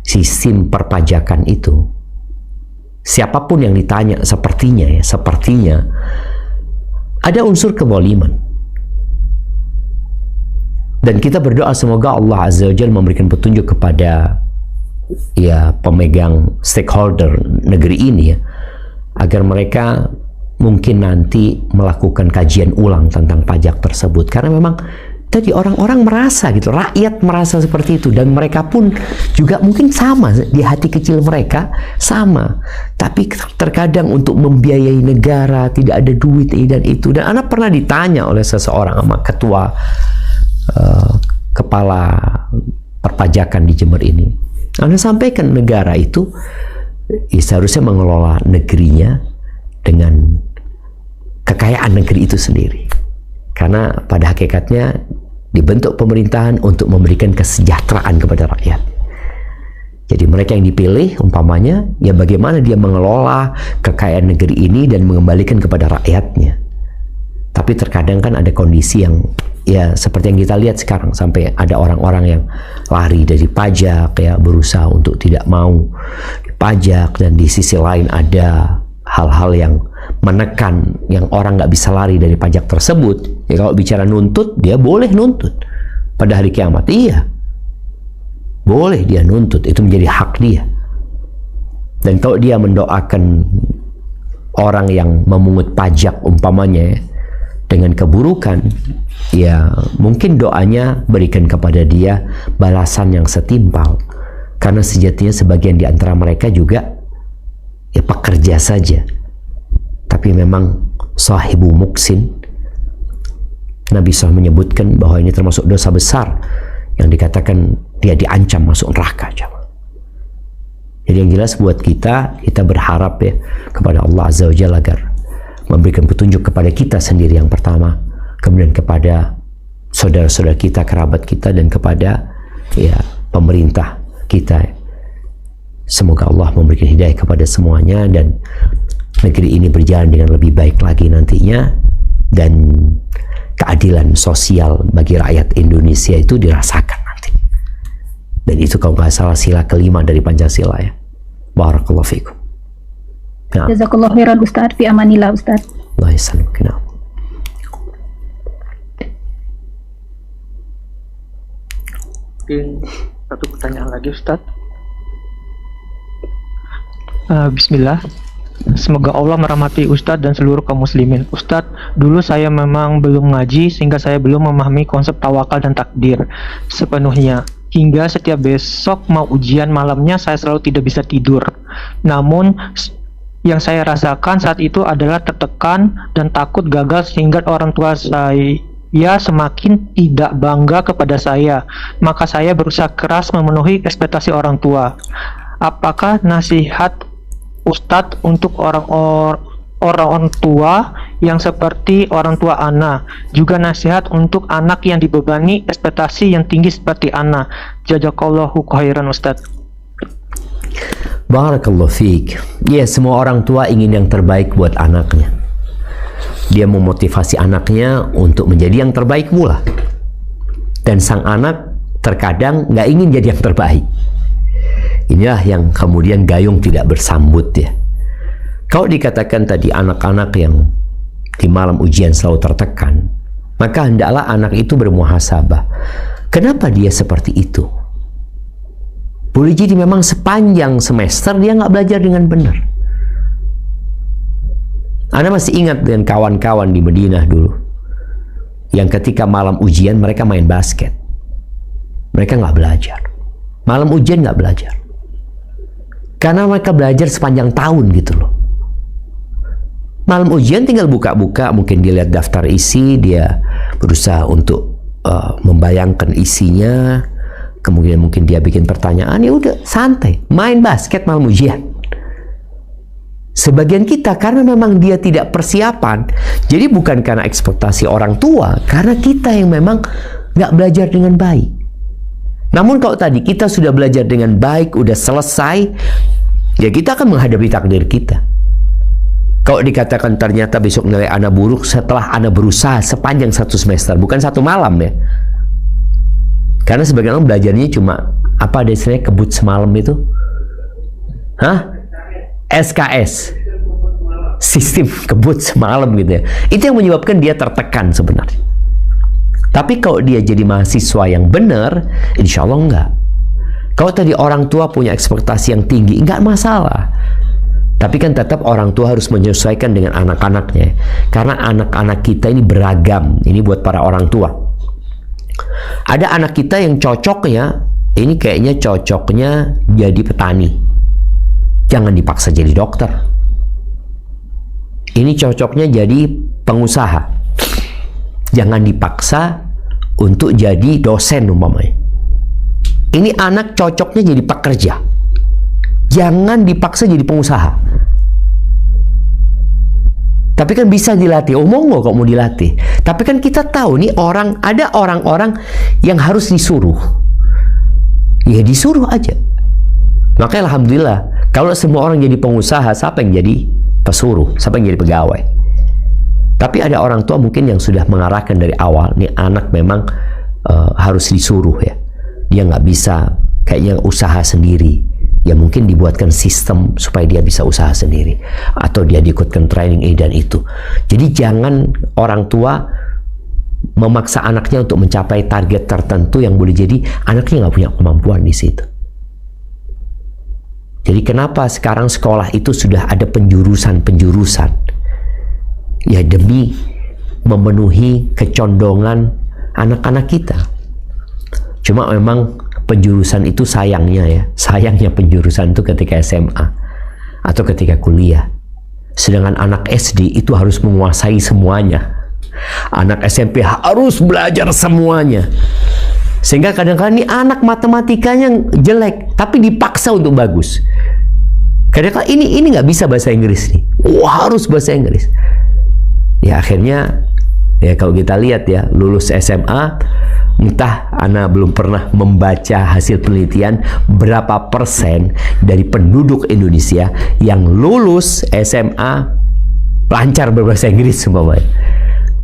Speaker 1: sistem perpajakan itu, siapapun yang ditanya sepertinya ada unsur kezaliman. Dan kita berdoa semoga Allah Azza wa Jalla memberikan petunjuk kepada pemegang stakeholder negeri ini ya, agar mereka mungkin nanti melakukan kajian ulang tentang pajak tersebut, karena memang tadi orang-orang merasa gitu, rakyat merasa seperti itu, dan mereka pun juga mungkin sama di hati kecil mereka sama, tapi terkadang untuk membiayai negara tidak ada duit ini dan itu. Dan anak pernah ditanya oleh seseorang sama ketua kepala perpajakan di Jember ini, Anda sampaikan negara itu seharusnya mengelola negerinya dengan kekayaan negeri itu sendiri, karena pada hakikatnya dibentuk pemerintahan untuk memberikan kesejahteraan kepada rakyat. Jadi mereka yang dipilih umpamanya ya bagaimana dia mengelola kekayaan negeri ini dan mengembalikan kepada rakyatnya. Tapi terkadang kan ada kondisi yang ya seperti yang kita lihat sekarang, sampai ada orang-orang yang lari dari pajak ya, berusaha untuk tidak mau pajak, dan di sisi lain ada hal-hal yang menekan yang orang nggak bisa lari dari pajak tersebut. Ya kalau bicara nuntut, dia boleh nuntut pada hari kiamat, iya boleh dia nuntut, itu menjadi hak dia. Dan kalau dia mendoakan orang yang memungut pajak umpamanya dengan keburukan, ya mungkin doanya berikan kepada dia balasan yang setimpal, karena sejatinya sebagian di antara mereka juga ya pekerja saja, tapi memang sahibu muksin. Nabi SAW menyebutkan bahwa ini termasuk dosa besar yang dikatakan dia diancam masuk neraka. Jadi yang jelas buat kita berharap ya kepada Allah Azza wa Jalla agar memberikan petunjuk kepada kita sendiri yang pertama, kemudian kepada saudara-saudara kita, kerabat kita, dan kepada ya pemerintah kita. Semoga Allah memberikan hidayah kepada semuanya dan negeri ini berjalan dengan lebih baik lagi nantinya, dan keadilan sosial bagi rakyat Indonesia itu dirasakan nanti. Dan itu kalau nggak salah sila kelima dari Pancasila ya. Barakallahu fikum. Nah.
Speaker 6: Jazakallahu khairan Ustaz, fi amanillah Ustaz.
Speaker 1: Allah yasalam. Nah.
Speaker 2: Mungkin satu pertanyaan lagi Ustaz. Bismillah. Semoga Allah merahmati Ustadz dan seluruh kaum muslimin. Ustadz, dulu saya memang belum ngaji sehingga saya belum memahami konsep tawakal dan takdir sepenuhnya. Hingga setiap besok mau ujian malamnya saya selalu tidak bisa tidur. Namun yang saya rasakan saat itu adalah tertekan dan takut gagal, sehingga orang tua saya semakin tidak bangga kepada saya. Maka saya berusaha keras memenuhi ekspektasi orang tua. Apakah nasihat Ustadz untuk orang tua yang seperti orang tua Ana, juga nasihat untuk anak yang dibebani ekspektasi yang tinggi seperti Ana? Jazakallahu khairan Ustadz.
Speaker 1: Barakallahu fiik. Ya, semua orang tua ingin yang terbaik buat anaknya. Dia memotivasi anaknya untuk menjadi yang terbaik pula. Dan sang anak terkadang nggak ingin jadi yang terbaik. Inilah yang kemudian gayung tidak bersambut ya. Kalau dikatakan tadi anak-anak yang di malam ujian selalu tertekan, maka hendaklah anak itu bermuhasabah. Kenapa dia seperti itu? Boleh jadi memang sepanjang semester dia nggak belajar dengan benar. Anda masih ingat dengan kawan-kawan di Madinah dulu, yang ketika malam ujian mereka main basket. Mereka nggak belajar. Malam ujian nggak belajar. Karena mereka belajar sepanjang tahun gitu loh. Malam ujian tinggal buka-buka, mungkin dia lihat daftar isi, dia berusaha untuk membayangkan isinya, kemudian mungkin dia bikin pertanyaan, ya udah santai, main basket malam ujian. Sebagian kita karena memang dia tidak persiapan, jadi bukan karena ekspektasi orang tua, karena kita yang memang nggak belajar dengan baik. Namun kalau tadi kita sudah belajar dengan baik, udah selesai, ya kita akan menghadapi takdir kita. Kalau dikatakan ternyata besok nilai Anda buruk setelah Anda berusaha sepanjang 1 semester, bukan 1 malam ya. Karena sebagian orang belajarnya cuma, apa ada istilahnya kebut semalam itu? Hah? SKS. Sistem kebut semalam gitu ya. Itu yang menyebabkan dia tertekan sebenarnya. Tapi kalau dia jadi mahasiswa yang benar, insya Allah enggak. Kalau tadi orang tua punya ekspektasi yang tinggi, enggak masalah. Tapi kan tetap orang tua harus menyesuaikan dengan anak-anaknya. Karena anak-anak kita ini beragam. Ini buat para orang tua. Ada anak kita yang cocoknya, ini kayaknya cocoknya jadi petani. Jangan dipaksa jadi dokter. Ini cocoknya jadi pengusaha. Jangan dipaksa untuk jadi dosen umpamanya. Ini anak cocoknya jadi pekerja. Jangan dipaksa jadi pengusaha. Tapi kan bisa dilatih. Oh monggo kok mau dilatih. Tapi kan kita tahu nih ada orang-orang yang harus disuruh. Ya disuruh aja. Makanya alhamdulillah kalau semua orang jadi pengusaha, siapa yang jadi pesuruh? Siapa yang jadi pegawai? Tapi ada orang tua mungkin yang sudah mengarahkan dari awal, nih anak memang harus disuruh ya. Dia nggak bisa kayaknya usaha sendiri. Ya mungkin dibuatkan sistem supaya dia bisa usaha sendiri. Atau dia diikutkan training ini dan itu. Jadi jangan orang tua memaksa anaknya untuk mencapai target tertentu yang boleh jadi anaknya nggak punya kemampuan di situ. Jadi kenapa sekarang sekolah itu sudah ada penjurusan-penjurusan? Ya demi memenuhi kecondongan anak-anak kita. Cuma memang penjurusan itu sayangnya penjurusan itu ketika SMA atau ketika kuliah. Sedangkan anak SD itu harus menguasai semuanya. Anak SMP harus belajar semuanya. Sehingga kadang-kadang ini anak matematikanya jelek, tapi dipaksa untuk bagus. Kadang-kadang ini nggak bisa bahasa Inggris nih. Wah, harus bahasa Inggris. Ya akhirnya ya kalau kita lihat ya lulus SMA, entah Ana belum pernah membaca hasil penelitian berapa persen dari penduduk Indonesia yang lulus SMA lancar berbahasa Inggris umpamanya.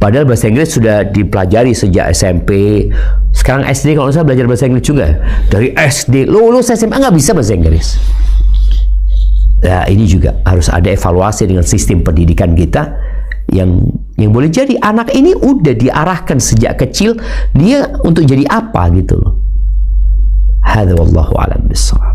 Speaker 1: Padahal bahasa Inggris sudah dipelajari sejak SMP. Sekarang SD kalau saya belajar bahasa Inggris juga. Dari SD lulus SMA nggak bisa bahasa Inggris. Nah ini juga harus ada evaluasi dengan sistem pendidikan kita yang boleh jadi anak ini udah diarahkan sejak kecil dia untuk jadi apa gitu loh. Hadza wallahu a'lam bishawab.